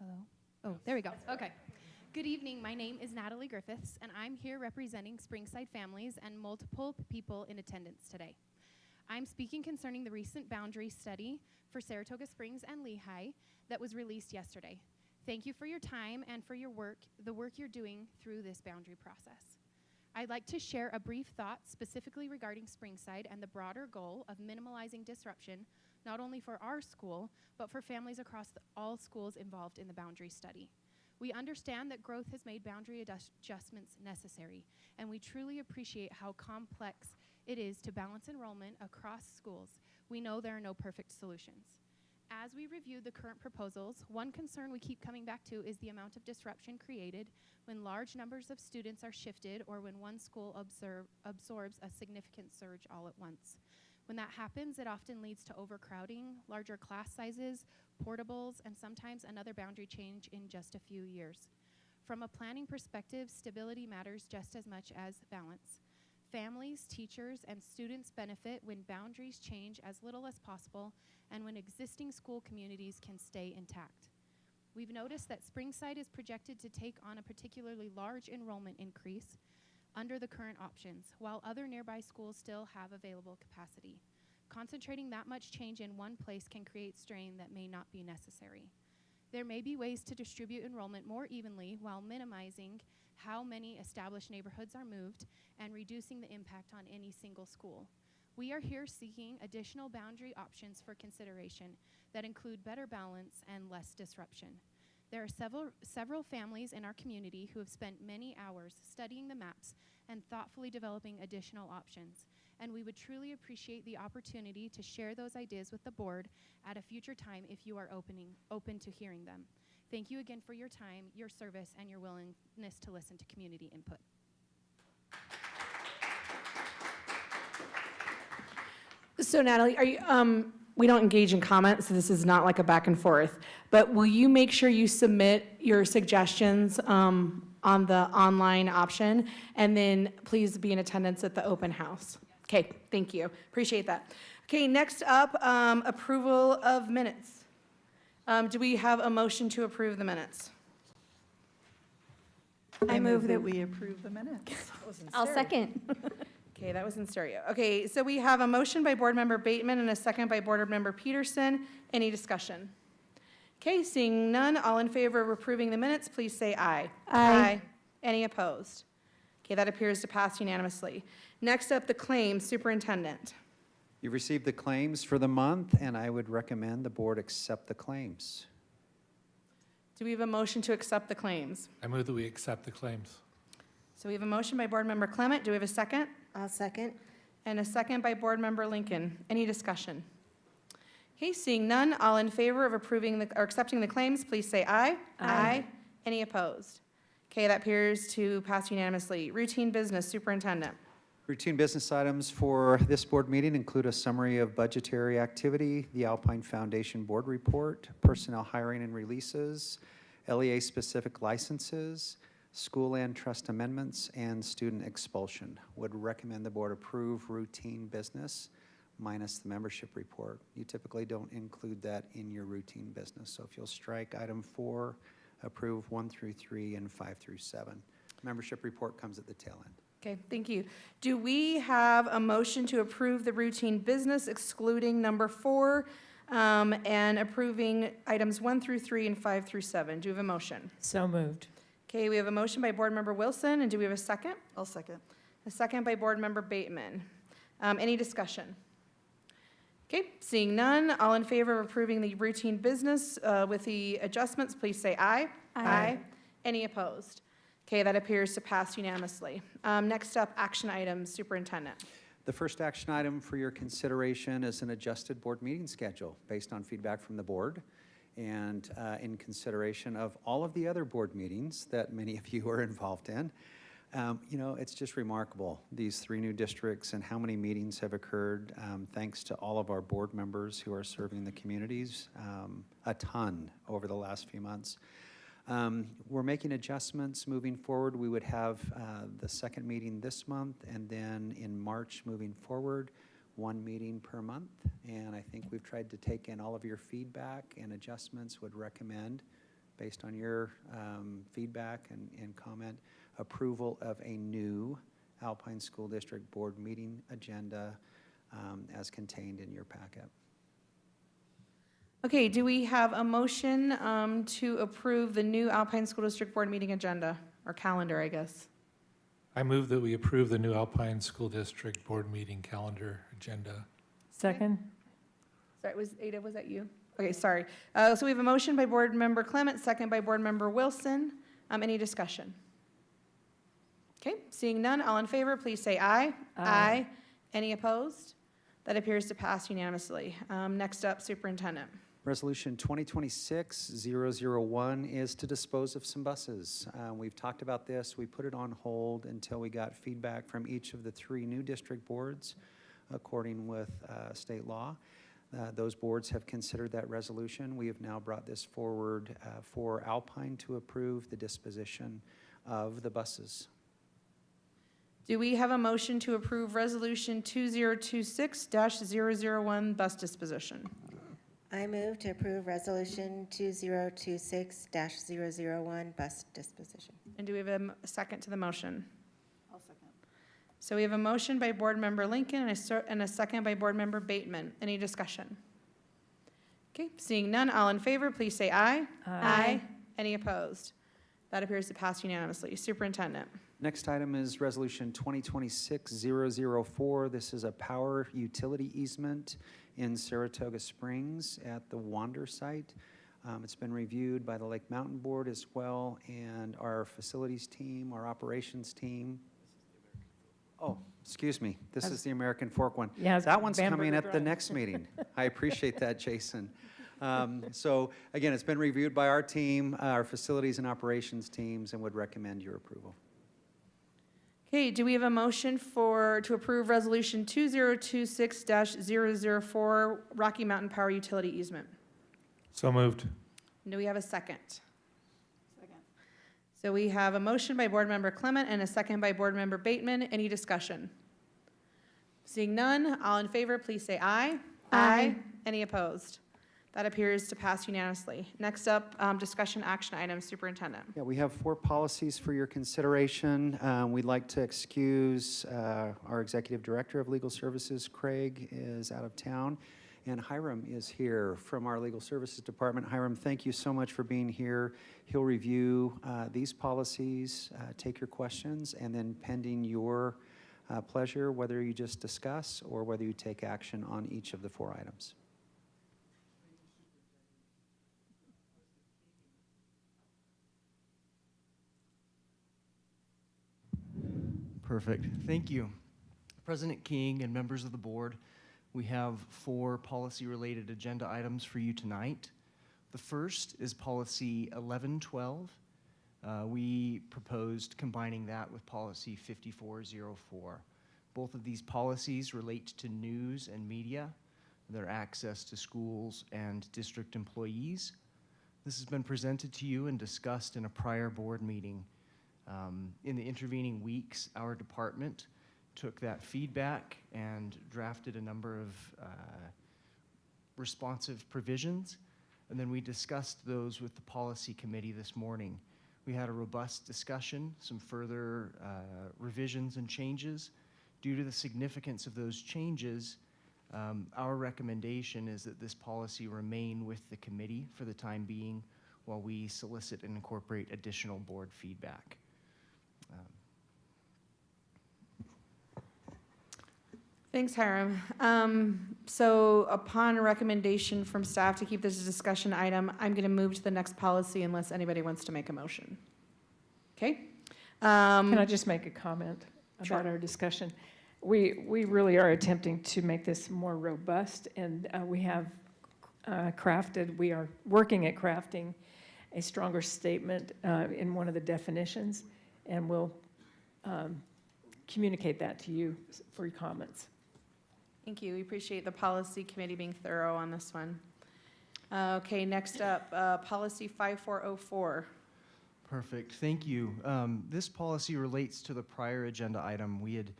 Hello? Oh, there we go. Okay. Good evening. My name is Natalie Griffiths, and I'm here representing Springside families and multiple people in attendance today. I'm speaking concerning the recent boundary study for Saratoga Springs and Lehigh that was released yesterday. Thank you for your time and for your work, the work you're doing through this boundary process. I'd like to share a brief thought specifically regarding Springside and the broader goal of minimalizing disruption, not only for our school, but for families across all schools involved in the boundary study. We understand that growth has made boundary adjustments necessary, and we truly appreciate how complex it is to balance enrollment across schools. We know there are no perfect solutions. As we review the current proposals, one concern we keep coming back to is the amount of disruption created when large numbers of students are shifted or when one school absorbs a significant surge all at once. When that happens, it often leads to overcrowding, larger class sizes, portables, and sometimes another boundary change in just a few years. From a planning perspective, stability matters just as much as balance. Families, teachers, and students benefit when boundaries change as little as possible and when existing school communities can stay intact. We've noticed that Springside is projected to take on a particularly large enrollment increase under the current options, while other nearby schools still have available capacity. Concentrating that much change in one place can create strain that may not be necessary. There may be ways to distribute enrollment more evenly while minimizing how many established neighborhoods are moved and reducing the impact on any single school. We are here seeking additional boundary options for consideration that include better balance and less disruption. There are several families in our community who have spent many hours studying the maps and thoughtfully developing additional options, and we would truly appreciate the opportunity to share those ideas with the board at a future time if you are open to hearing them. Thank you again for your time, your service, and your willingness to listen to community input. So Natalie, are you, we don't engage in comments, so this is not like a back and forth, but will you make sure you submit your suggestions on the online option, and then please be in attendance at the open house? Okay, thank you, appreciate that. Okay, next up, approval of minutes. Do we have a motion to approve the minutes? I move that we approve the minutes. I'll second. Okay, that was in stereo. Okay, so we have a motion by Board Member Bateman and a second by Board Member Peterson. Any discussion? Okay, seeing none, all in favor of approving the minutes, please say aye. Aye. Any opposed? Okay, that appears to pass unanimously. Next up, the claims, Superintendent. You've received the claims for the month, and I would recommend the board accept the claims. Do we have a motion to accept the claims? I move that we accept the claims. So we have a motion by Board Member Clement. Do we have a second? I'll second. And a second by Board Member Lincoln. Any discussion? Okay, seeing none, all in favor of approving or accepting the claims, please say aye. Aye. Any opposed? Okay, that appears to pass unanimously. Routine business, Superintendent. Routine business items for this board meeting include a summary of budgetary activity, the Alpine Foundation Board Report, personnel hiring and releases, LEA-specific licenses, school land trust amendments, and student expulsion. Would recommend the board approve routine business minus the membership report. You typically don't include that in your routine business. So if you'll strike item 4, approve 1 through 3 and 5 through 7. Membership report comes at the tail end. Okay, thank you. Do we have a motion to approve the routine business excluding number 4 and approving items 1 through 3 and 5 through 7? Do we have a motion? So moved. Okay, we have a motion by Board Member Wilson, and do we have a second? I'll second. A second by Board Member Bateman. Any discussion? Okay, seeing none, all in favor of approving the routine business with the adjustments, please say aye. Aye. Any opposed? Okay, that appears to pass unanimously. Next up, action items, Superintendent. The first action item for your consideration is an adjusted board meeting schedule based on feedback from the board and in consideration of all of the other board meetings that many of you are involved in. You know, it's just remarkable, these 3 new districts and how many meetings have occurred, thanks to all of our board members who are serving the communities, a ton over the last few months. We're making adjustments moving forward. We would have the second meeting this month, and then in March moving forward, one meeting per month. And I think we've tried to take in all of your feedback and adjustments, would recommend, based on your feedback and comment, approval of a new Alpine School District Board meeting agenda as contained in your packet. Okay, do we have a motion to approve the new Alpine School District Board meeting agenda, or calendar, I guess? I move that we approve the new Alpine School District Board meeting calendar agenda. Second? Sorry, Ada, was that you? Okay, sorry. So we have a motion by Board Member Clement, second by Board Member Wilson. Any discussion? Okay, seeing none, all in favor, please say aye. Aye. Any opposed? That appears to pass unanimously. Next up, Superintendent. Resolution 2026-001 is to dispose of some buses. We've talked about this. We put it on hold until we got feedback from each of the 3 new district boards, according with state law. Those boards have considered that resolution. We have now brought this forward for Alpine to approve the disposition of the buses. Do we have a motion to approve Resolution 2026-001 bus disposition? I move to approve Resolution 2026-001 bus disposition. And do we have a second to the motion? I'll second. So we have a motion by Board Member Lincoln and a second by Board Member Bateman. Any discussion? Okay, seeing none, all in favor, please say aye. Aye. Any opposed? That appears to pass unanimously. Superintendent. Next item is Resolution 2026-004. This is a power utility easement in Saratoga Springs at the Wander site. It's been reviewed by the Lake Mountain Board as well, and our facilities team, our operations team. Oh, excuse me. This is the American Fork one. Yeah, that one's coming Bamberger at the Drive. next meeting. I appreciate that, Jason. So again, it's been reviewed by our team, our facilities and operations teams, and would recommend your approval. Okay, do we have a motion to approve Resolution 2026-004 Rocky Mountain Power Utility Easement? So moved. Do we have a second? Second. So we have a motion by Board Member Clement and a second by Board Member Bateman. Any discussion? Seeing none, all in favor, please say aye. Aye. Any opposed? That appears to pass unanimously. Next up, discussion action items, Superintendent. Yeah, we have 4 policies for your consideration. We'd like to excuse our Executive Director of Legal Services, Craig, is out of town, and Hiram is here from our Legal Services Department. Hiram, thank you so much for being here. He'll review these policies, take your questions, and then pending your pleasure, whether you just discuss or whether you take action on each of the 4 items. Perfect. Thank you. President King and members of the board, we have 4 policy-related agenda items for you tonight. The first is policy 1112. We proposed combining that with policy 5404. Both of these policies relate to news and media, their access to schools and district employees. This has been presented to you and discussed in a prior board meeting. In the intervening weeks, our department took that feedback and drafted a number of responsive provisions, and then we discussed those with the policy committee this morning. We had a robust discussion, some further revisions and changes. Due to the significance of those changes, our recommendation is that this policy remain with the committee for the time being while we solicit and incorporate additional board feedback. Thanks, Hiram. So upon a recommendation from staff to keep this a discussion item, I'm going to move to the next policy unless anybody wants to make a motion. Okay? Can I just make a comment Sure. about our discussion? We really are attempting to make this more robust, and we have we are working at crafting a stronger statement in one of the definitions, and we'll communicate that to you for your comments. Thank you. We appreciate the policy committee being thorough on this one. Okay, next up, policy 5404. Perfect, thank you. This policy relates to the prior agenda item. We had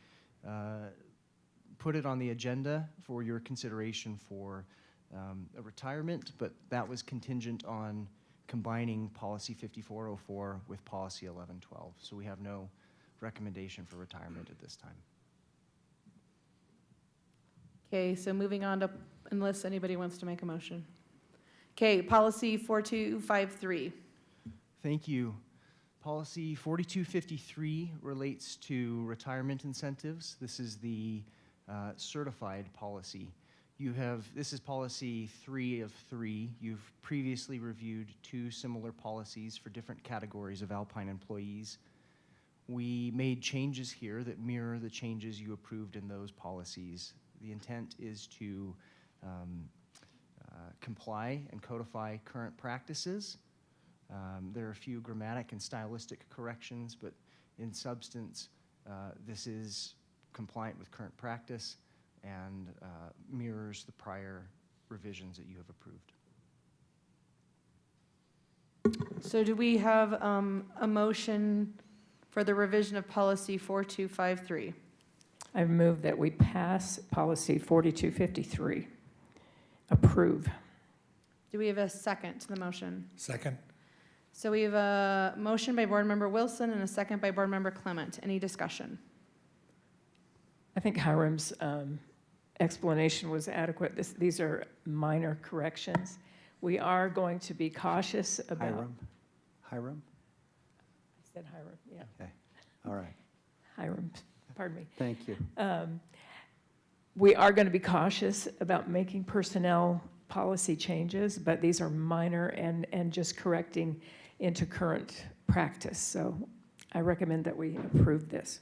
put it on the agenda for your consideration for a retirement, but that was contingent on combining policy 5404 with policy 1112. So we have no recommendation for retirement at this time. Okay, so moving on to, unless anybody wants to make a motion. Okay, policy 4253. Thank you. Policy 4253 relates to retirement incentives. This is the certified policy. This is policy 3 of 3. You've previously reviewed 2 similar policies for different categories of Alpine employees. We made changes here that mirror the changes you approved in those policies. The intent is to comply and codify current practices. There are a few grammatic and stylistic corrections, but in substance, this is compliant with current practice and mirrors the prior revisions that you have approved. So do we have a motion for the revision of policy 4253? I move that we pass policy 4253. Approve. Do we have a second to the motion? Second. So we have a motion by Board Member Wilson and a second by Board Member Clement. Any discussion? I think Hiram's explanation was adequate. These are minor corrections. We are going to be cautious about. Hiram? I said Hiram, yeah. Okay, all right. Hiram, pardon me. Thank you. We are going to be cautious about making personnel policy changes, but these are minor and just correcting into current practice. So I recommend that we approve this.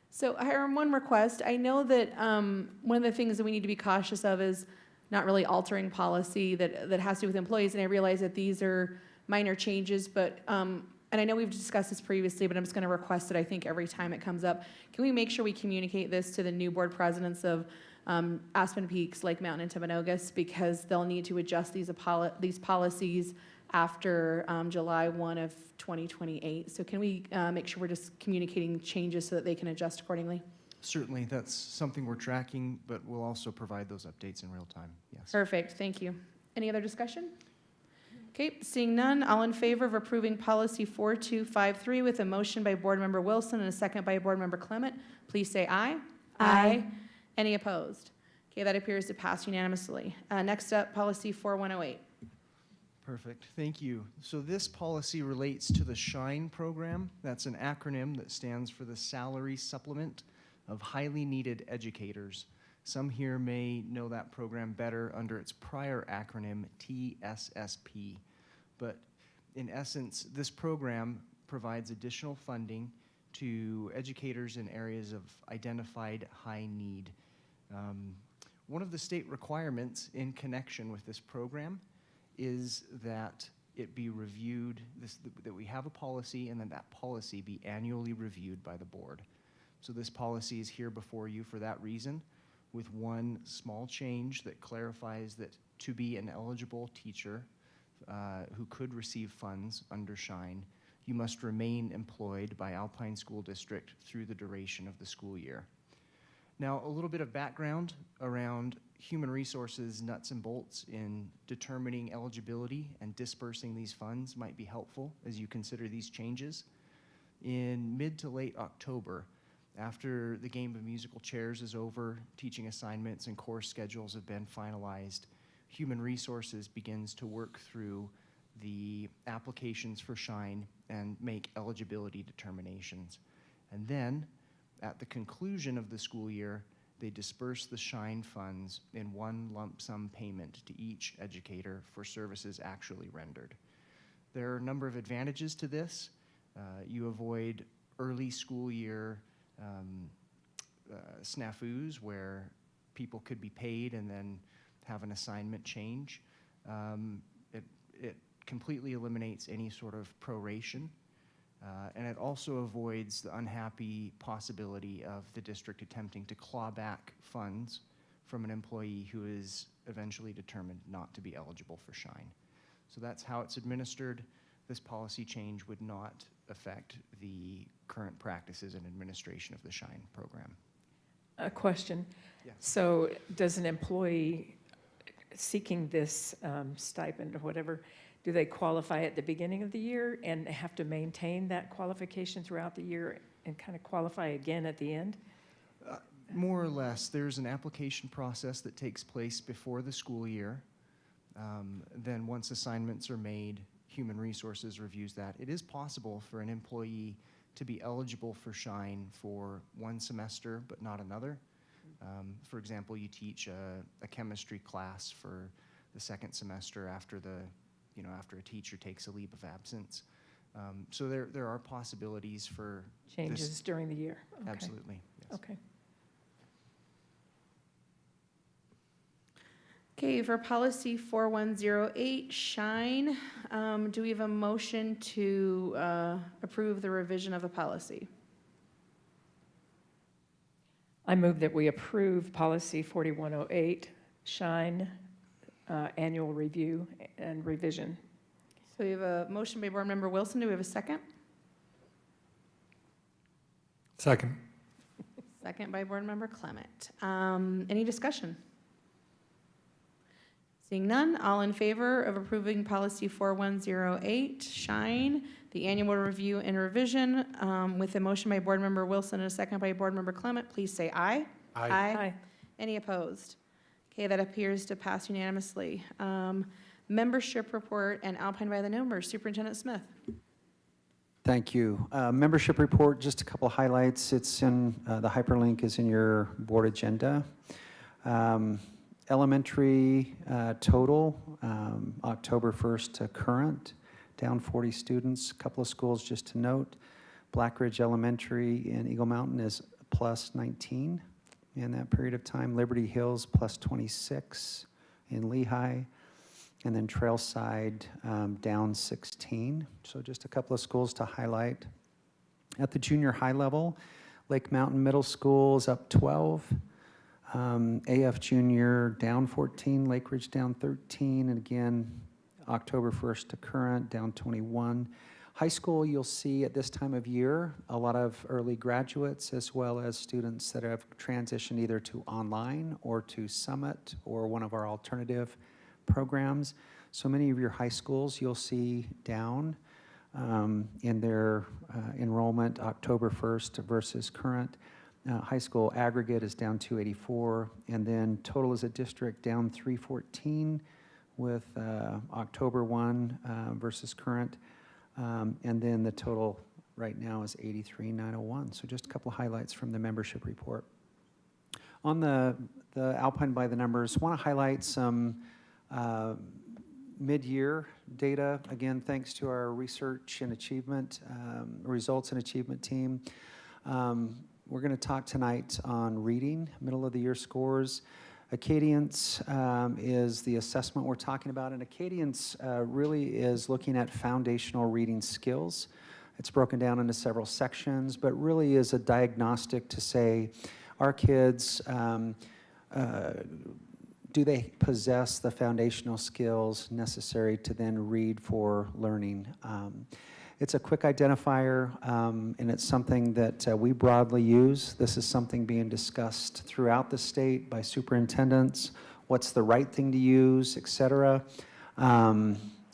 So Hiram, one request. I know that one of the things that we need to be cautious of is not really altering policy that has to do with employees. And I realize that these are minor changes, but and I know we've discussed this previously, but I'm just going to request it, I think, every time it comes up. Can we make sure we communicate this to the new board presidents of Aspen Peaks, Lake Mountain, and Timpanogos, because they'll need to adjust these policies after July 1 of 2028. So can we make sure we're just communicating changes so that they can adjust accordingly? Certainly, that's something we're tracking, but we'll also provide those updates in real time, yes. Perfect, thank you. Any other discussion? Okay, seeing none, all in favor of approving policy 4253 with a motion by Board Member Wilson and a second by Board Member Clement, please say aye. Aye. Any opposed? Okay, that appears to pass unanimously. Next up, policy 4108. Perfect, thank you. So this policy relates to the SHINE program. That's an acronym that stands for the Salary Supplement of Highly Needed Educators. Some here may know that program better under its prior acronym, TSSP. But in essence, this program provides additional funding to educators in areas of identified high need. One of the state requirements in connection with this program is that it be reviewed, that we have a policy and then that policy be annually reviewed by the board. So this policy is here before you for that reason, with one small change that clarifies that to be an eligible teacher who could receive funds under SHINE, you must remain employed by Alpine School District through the duration of the school year. Now, a little bit of background around human resources nuts and bolts in determining eligibility and dispersing these funds might be helpful as you consider these changes. In mid to late October, after the game of musical chairs is over, teaching assignments and course schedules have been finalized, Human Resources begins to work through the applications for SHINE and make eligibility determinations. And then, at the conclusion of the school year, they disperse the SHINE funds in one lump sum payment to each educator for services actually rendered. There are a number of advantages to this. You avoid early school year snafus where people could be paid and then have an assignment change. It completely eliminates any sort of proration, and it also avoids the unhappy possibility of the district attempting to claw back funds from an employee who is eventually determined not to be eligible for SHINE. So that's how it's administered. this policy change would not affect the current practices and administration of the SHINE program. A question. Yes. So does an employee seeking this stipend or whatever, do they qualify at the beginning of the year and have to maintain that qualification throughout the year and kind of qualify again at the end? More or less. There's an application process that takes place before the school year. Then once assignments are made, Human Resources reviews that. It is possible for an employee to be eligible for SHINE for one semester but not another. For example, you teach a chemistry class for the second semester after after a teacher takes a leave of absence. So there are possibilities for Changes this. during the year? Okay. Absolutely, yes. Okay. Okay, for policy 4108, SHINE, do we have a motion to approve the revision of the policy? I move that we approve policy 4108, SHINE, annual review and revision. So we have a motion by Board Member Wilson. Do we have a second? Second. Second by Board Member Clement. Any discussion? Seeing none, all in favor of approving policy 4108, SHINE, the annual review and revision, with a motion by Board Member Wilson and a second by Board Member Clement, please say aye. Aye. Aye. Any opposed? Okay, that appears to pass unanimously. Membership report and Alpine by the numbers. Superintendent Smith. Thank you. Membership report, just a couple highlights. It's in, the hyperlink is in your board agenda. Elementary total, October 1st to current, down 40 students. A couple of schools just to note. Black Ridge Elementary in Eagle Mountain is plus 19 in that period of time. Liberty Hills plus 26 in Lehigh. And then Trailside down 16. So just a couple of schools to highlight. At the junior high level, Lake Mountain Middle School is up 12. AF Junior down 14, Lake Ridge down 13, and again, October 1st to current, down 21. High school, you'll see at this time of year, a lot of early graduates as well as students that have transitioned either to online or to Summit or one of our alternative programs. So many of your high schools you'll see down in their enrollment October 1st versus current. High school aggregate is down 284, and then total as a district down 314 with October 1 versus current, and then the total right now is 83,901. So just a couple of highlights from the membership report. On the Alpine by the numbers, want to highlight some mid-year data. Again, thanks to our research and achievement, results and achievement team. We're going to talk tonight on reading, middle of the year scores. Acadience is the assessment we're talking about, and Acadience really is looking at foundational reading skills. It's broken down into several sections, but really is a diagnostic to say, our kids, do they possess the foundational skills necessary to then read for learning? It's a quick identifier, and it's something that we broadly use. This is something being discussed throughout the state by superintendents. What's the right thing to use, et cetera.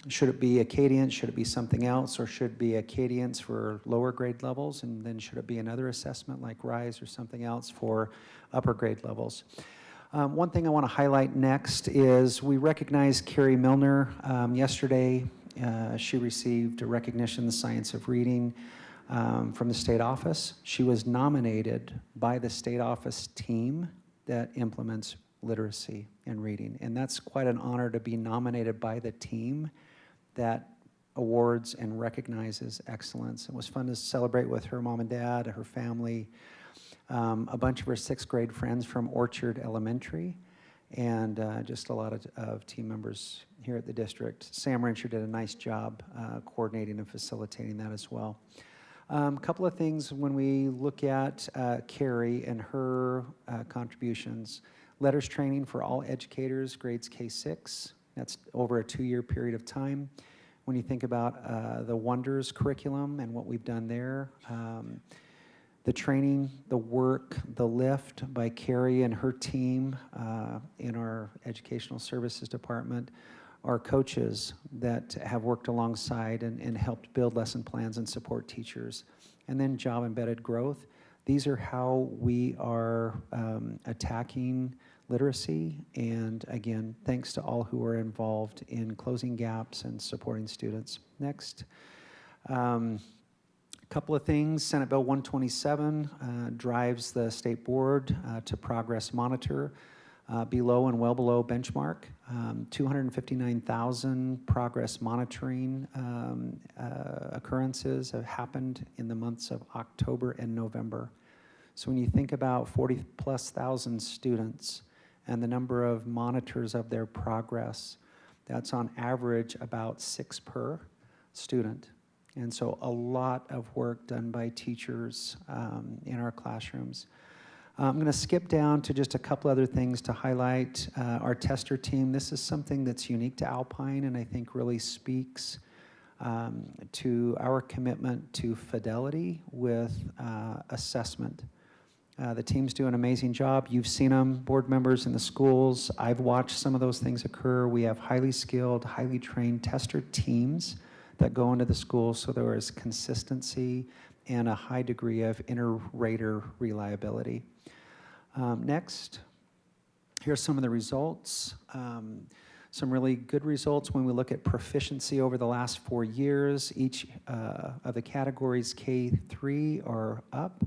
Should it be Acadience? Should it be something else? Or should it be Acadience for lower grade levels? And then should it be another assessment like RISE or something else for upper grade levels? One thing I want to highlight next is we recognized Carrie Milner yesterday. She received a recognition in the science of reading from the state office. She was nominated by the state office team that implements literacy and reading. And that's quite an honor to be nominated by the team that awards and recognizes excellence. It was fun to celebrate with her mom and dad, her family, a bunch of her sixth grade friends from Orchard Elementary, and just a lot of team members here at the district. Sam Rencher did a nice job coordinating and facilitating that as well. A couple of things when we look at Carrie and her contributions. Letters training for all educators, grades K-6. That's over a 2-year period of time. When you think about the Wonders curriculum and what we've done there, the training, the work, the lift by Carrie and her team in our Educational Services Department, our coaches that have worked alongside and helped build lesson plans and support teachers, and then job-embedded growth. These are how we are attacking literacy, and again, thanks to all who are involved in closing gaps and supporting students. Next. Couple of things. Senate Bill 127 drives the state board to progress monitor below and well below benchmark. 259,000 progress monitoring occurrences have happened in the months of October and November. So when you think about 40,000+ students and the number of monitors of their progress, that's on average about 6 per student. And so a lot of work done by teachers in our classrooms. I'm going to skip down to just a couple other things to highlight. Our tester team, this is something that's unique to Alpine and I think really speaks to our commitment to fidelity with assessment. The teams do an amazing job. You've seen them, board members in the schools. I've watched some of those things occur. We have highly skilled, highly trained tester teams that go into the schools, so there is consistency and a high degree of inter-rater reliability. Next, here's some of the results. Some really good results when we look at proficiency over the last 4 years. Each of the categories K3 are up.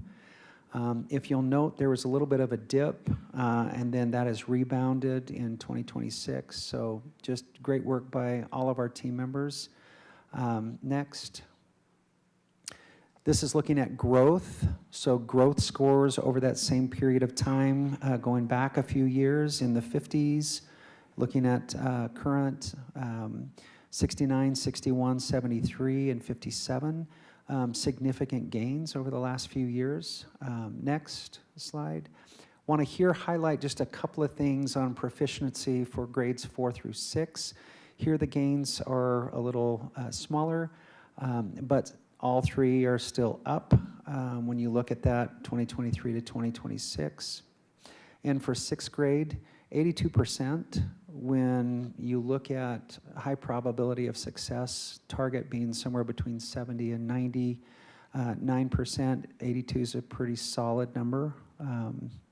If you'll note, there was a little bit of a dip, and then that has rebounded in 2026. So just great work by all of our team members. Next. This is looking at growth. So growth scores over that same period of time, going back a few years in the 50s, looking at current 69, 61, 73, and 57. Significant gains over the last few years. Next slide. Want to highlight just a couple of things on proficiency for grades 4 through 6. Here the gains are a little smaller, but all three are still up when you look at that 2023 to 2026. And for 6th grade, 82%. When you look at high probability of success, target being somewhere between 70 and 99%, 82 is a pretty solid number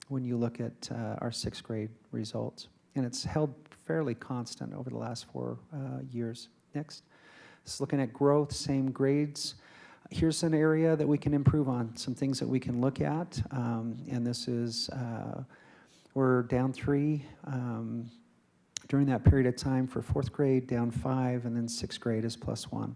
when you look at our 6th grade results. And it's held fairly constant over the last 4 years. Next. This is looking at growth, same grades. Here's an area that we can improve on, some things that we can look at. And this is, we're down 3 during that period of time for 4th grade, down 5, and then 6th grade is +1.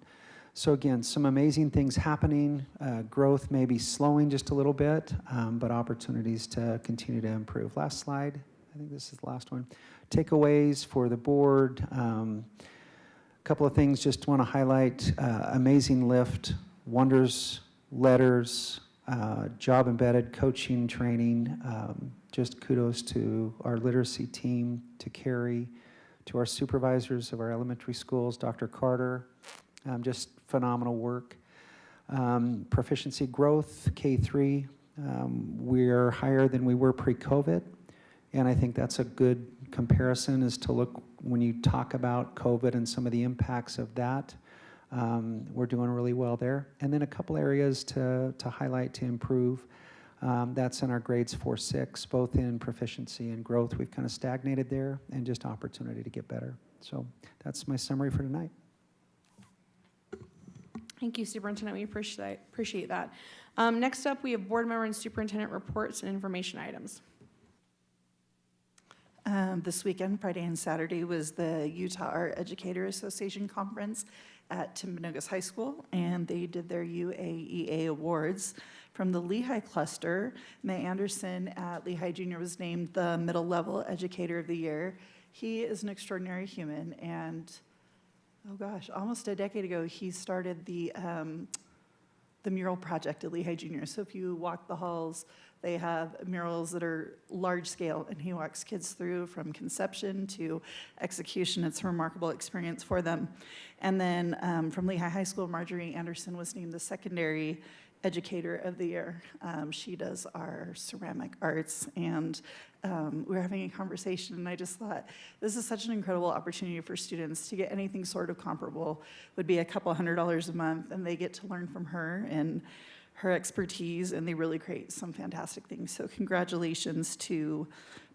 So again, some amazing things happening. Growth may be slowing just a little bit, but opportunities to continue to improve. Last slide. I think this is the last one. Takeaways for the board. A couple of things just want to highlight. Amazing lift, Wonders, letters, job embedded coaching, training. Just kudos to our literacy team, to Carrie, to our supervisors of our elementary schools, Dr. Carter. Just phenomenal work. Proficiency growth, K3. We're higher than we were pre-COVID. And I think that's a good comparison is to look when you talk about COVID and some of the impacts of that. We're doing really well there. And then a couple areas to highlight to improve. That's in our grades 4, 6, both in proficiency and growth. We've kind of stagnated there and just opportunity to get better. So that's my summary for tonight. Thank you, Superintendent. We appreciate that. Next up, we have board member and superintendent reports and information items. This weekend, Friday and Saturday, was the Utah Art Educator Association Conference at Timpanogos High School, and they did their UAEA Awards. From the Lehigh cluster, May Anderson at Lehigh Junior was named the Middle Level Educator of the Year. He is an extraordinary human, and oh gosh, almost a decade ago, he started the the mural project at Lehigh Junior. So if you walk the halls, they have murals that are large scale, and he walks kids through from conception to execution. It's a remarkable experience for them. And then from Lehigh High School, Marjorie Anderson was named the secondary educator of the year. She does our ceramic arts, and we were having a conversation, and I just thought, this is such an incredible opportunity for students to get anything sort of comparable. Would be a couple $100 a month, and they get to learn from her and her expertise, and they really create some fantastic things. So congratulations to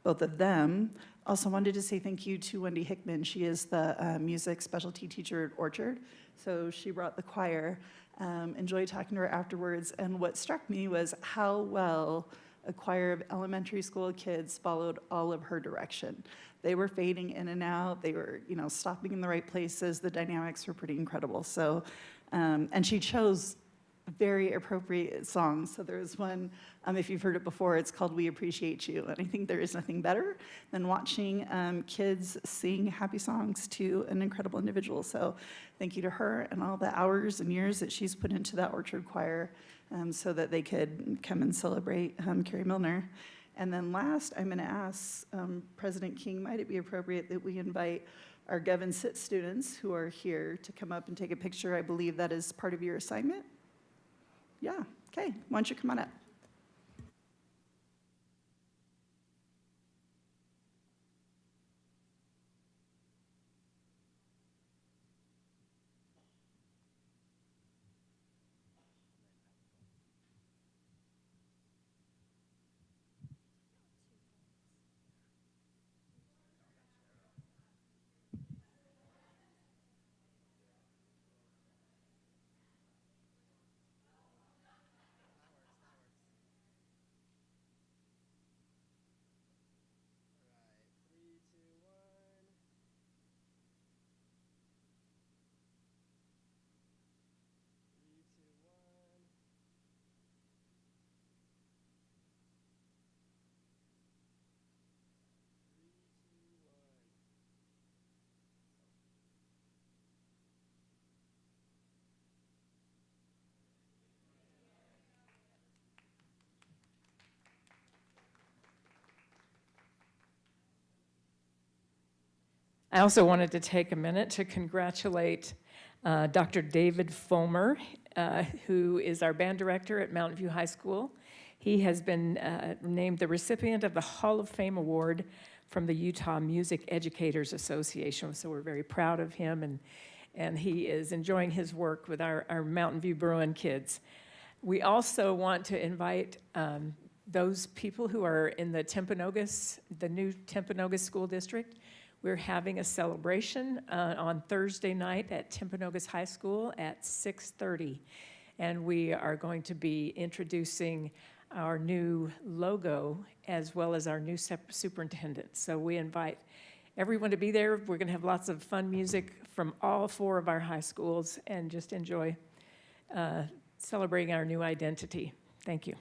both of them. Also wanted to say thank you to Wendy Hickman. She is the music specialty teacher at Orchard. So she brought the choir. Enjoyed talking to her afterwards. And what struck me was how well a choir of elementary school kids followed all of her direction. They were fading in and out. They were, stopping in the right places. The dynamics were pretty incredible. So, and she chose very appropriate songs. So there's one, if you've heard it before, it's called We Appreciate You. And I think there is nothing better than watching kids sing happy songs to an incredible individual. So thank you to her and all the hours and years that she's put into that Orchard Choir so that they could come and celebrate Carrie Milner. And then last, I'm gonna ask President King, might it be appropriate that we invite our Gov and Sit students who are here to come up and take a picture? I believe that is part of your assignment. Yeah, okay, why don't you come on up? I also wanted to take a minute to congratulate Dr. David Fulmer, who is our band director at Mountain View High School. He has been named the recipient of the Hall of Fame Award from the Utah Music Educators Association, so we're very proud of him, and he is enjoying his work with our Mountain View Bruin kids. We also want to invite those people who are in the new Timpanogos School District. We're having a celebration on Thursday night at Timpanogos High School at 6:30. And we are going to be introducing our new logo as well as our new superintendent. So we invite everyone to be there. We're going to have lots of fun music from all 4 of our high schools and just enjoy celebrating our new identity. Thank you.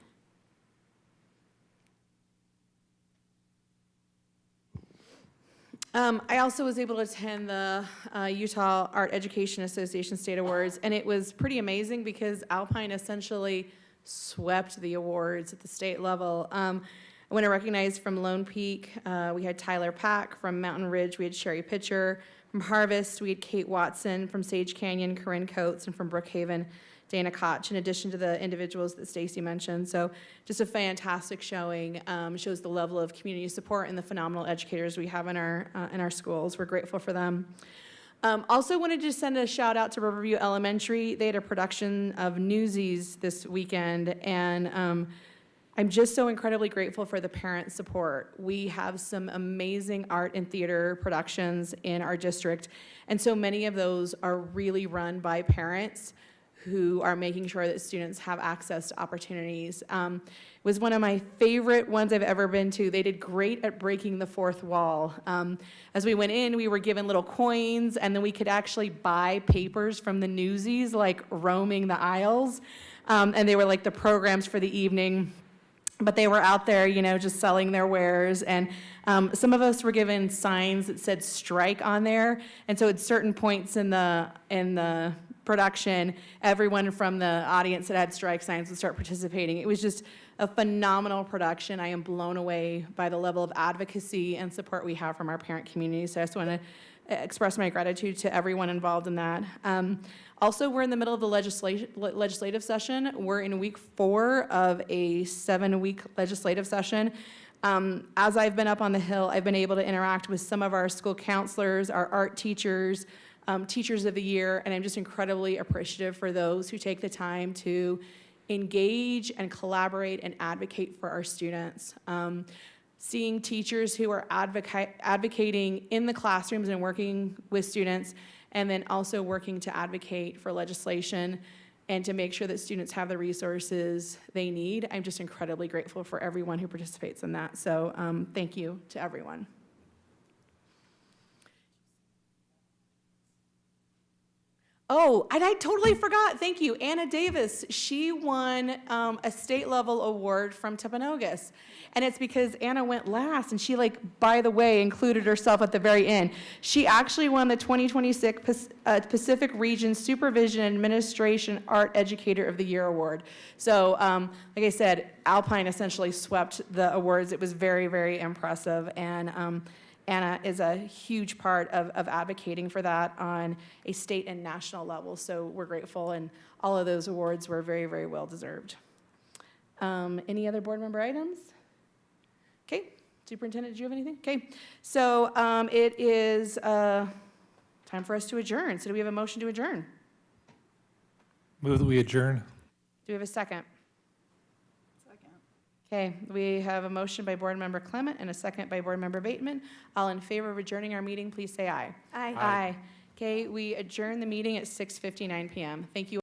I also was able to attend the Utah Art Education Association State Awards, and it was pretty amazing because Alpine essentially swept the awards at the state level. I want to recognize from Lone Peak, we had Tyler Pack. From Mountain Ridge, we had Sherry Pitcher. From Harvest, we had Kate Watson. From Sage Canyon, Corinne Coates. And from Brookhaven, Dana Koch, in addition to the individuals that Stacy mentioned. So just a fantastic showing. Shows the level of community support and the phenomenal educators we have in our schools. We're grateful for them. Also wanted to send a shout out to Riverview Elementary. They had a production of Newsies this weekend, and I'm just so incredibly grateful for the parent support. We have some amazing art and theater productions in our district, and so many of those are really run by parents who are making sure that students have access to opportunities. It was one of my favorite ones I've ever been to. They did great at breaking the fourth wall. As we went in, we were given little coins, and then we could actually buy papers from the Newsies, like roaming the aisles. And they were like the programs for the evening. But they were out there, just selling their wares. And some of us were given signs that said strike on there. And so at certain points in the production, everyone from the audience that had strike signs would start participating. It was just a phenomenal production. I am blown away by the level of advocacy and support we have from our parent community. So I just want to express my gratitude to everyone involved in that. Also, we're in the middle of the legislative session. We're in week 4 of a 7-week legislative session. As I've been up on the Hill, I've been able to interact with some of our school counselors, our art teachers, teachers of the year, and I'm just incredibly appreciative for those who take the time to engage and collaborate and advocate for our students. Seeing teachers who are advocating in the classrooms and working with students, and then also working to advocate for legislation and to make sure that students have the resources they need. I'm just incredibly grateful for everyone who participates in that. So thank you to everyone. Oh, and I totally forgot, thank you, Anna Davis. She won a state level award from Timpanogos. And it's because Anna went last, and she, like, by the way, included herself at the very end. She actually won the 2026 Pacific Region Supervision Administration Art Educator of the Year Award. So, like I said, Alpine essentially swept the awards. It was very, very impressive. And Anna is a huge part of advocating for that on a state and national level. So we're grateful, and all of those awards were very, very well deserved. Any other board member items? Okay, Superintendent, do you have anything? Okay, so it is time for us to adjourn. So do we have a motion to adjourn? Move that we adjourn. Do we have a second? Okay, we have a motion by Board Member Clement and a second by Board Member Bateman. All in favor of adjourning our meeting, please say aye. Aye. Aye. Okay, we adjourn the meeting at 6:59 p.m. Thank you.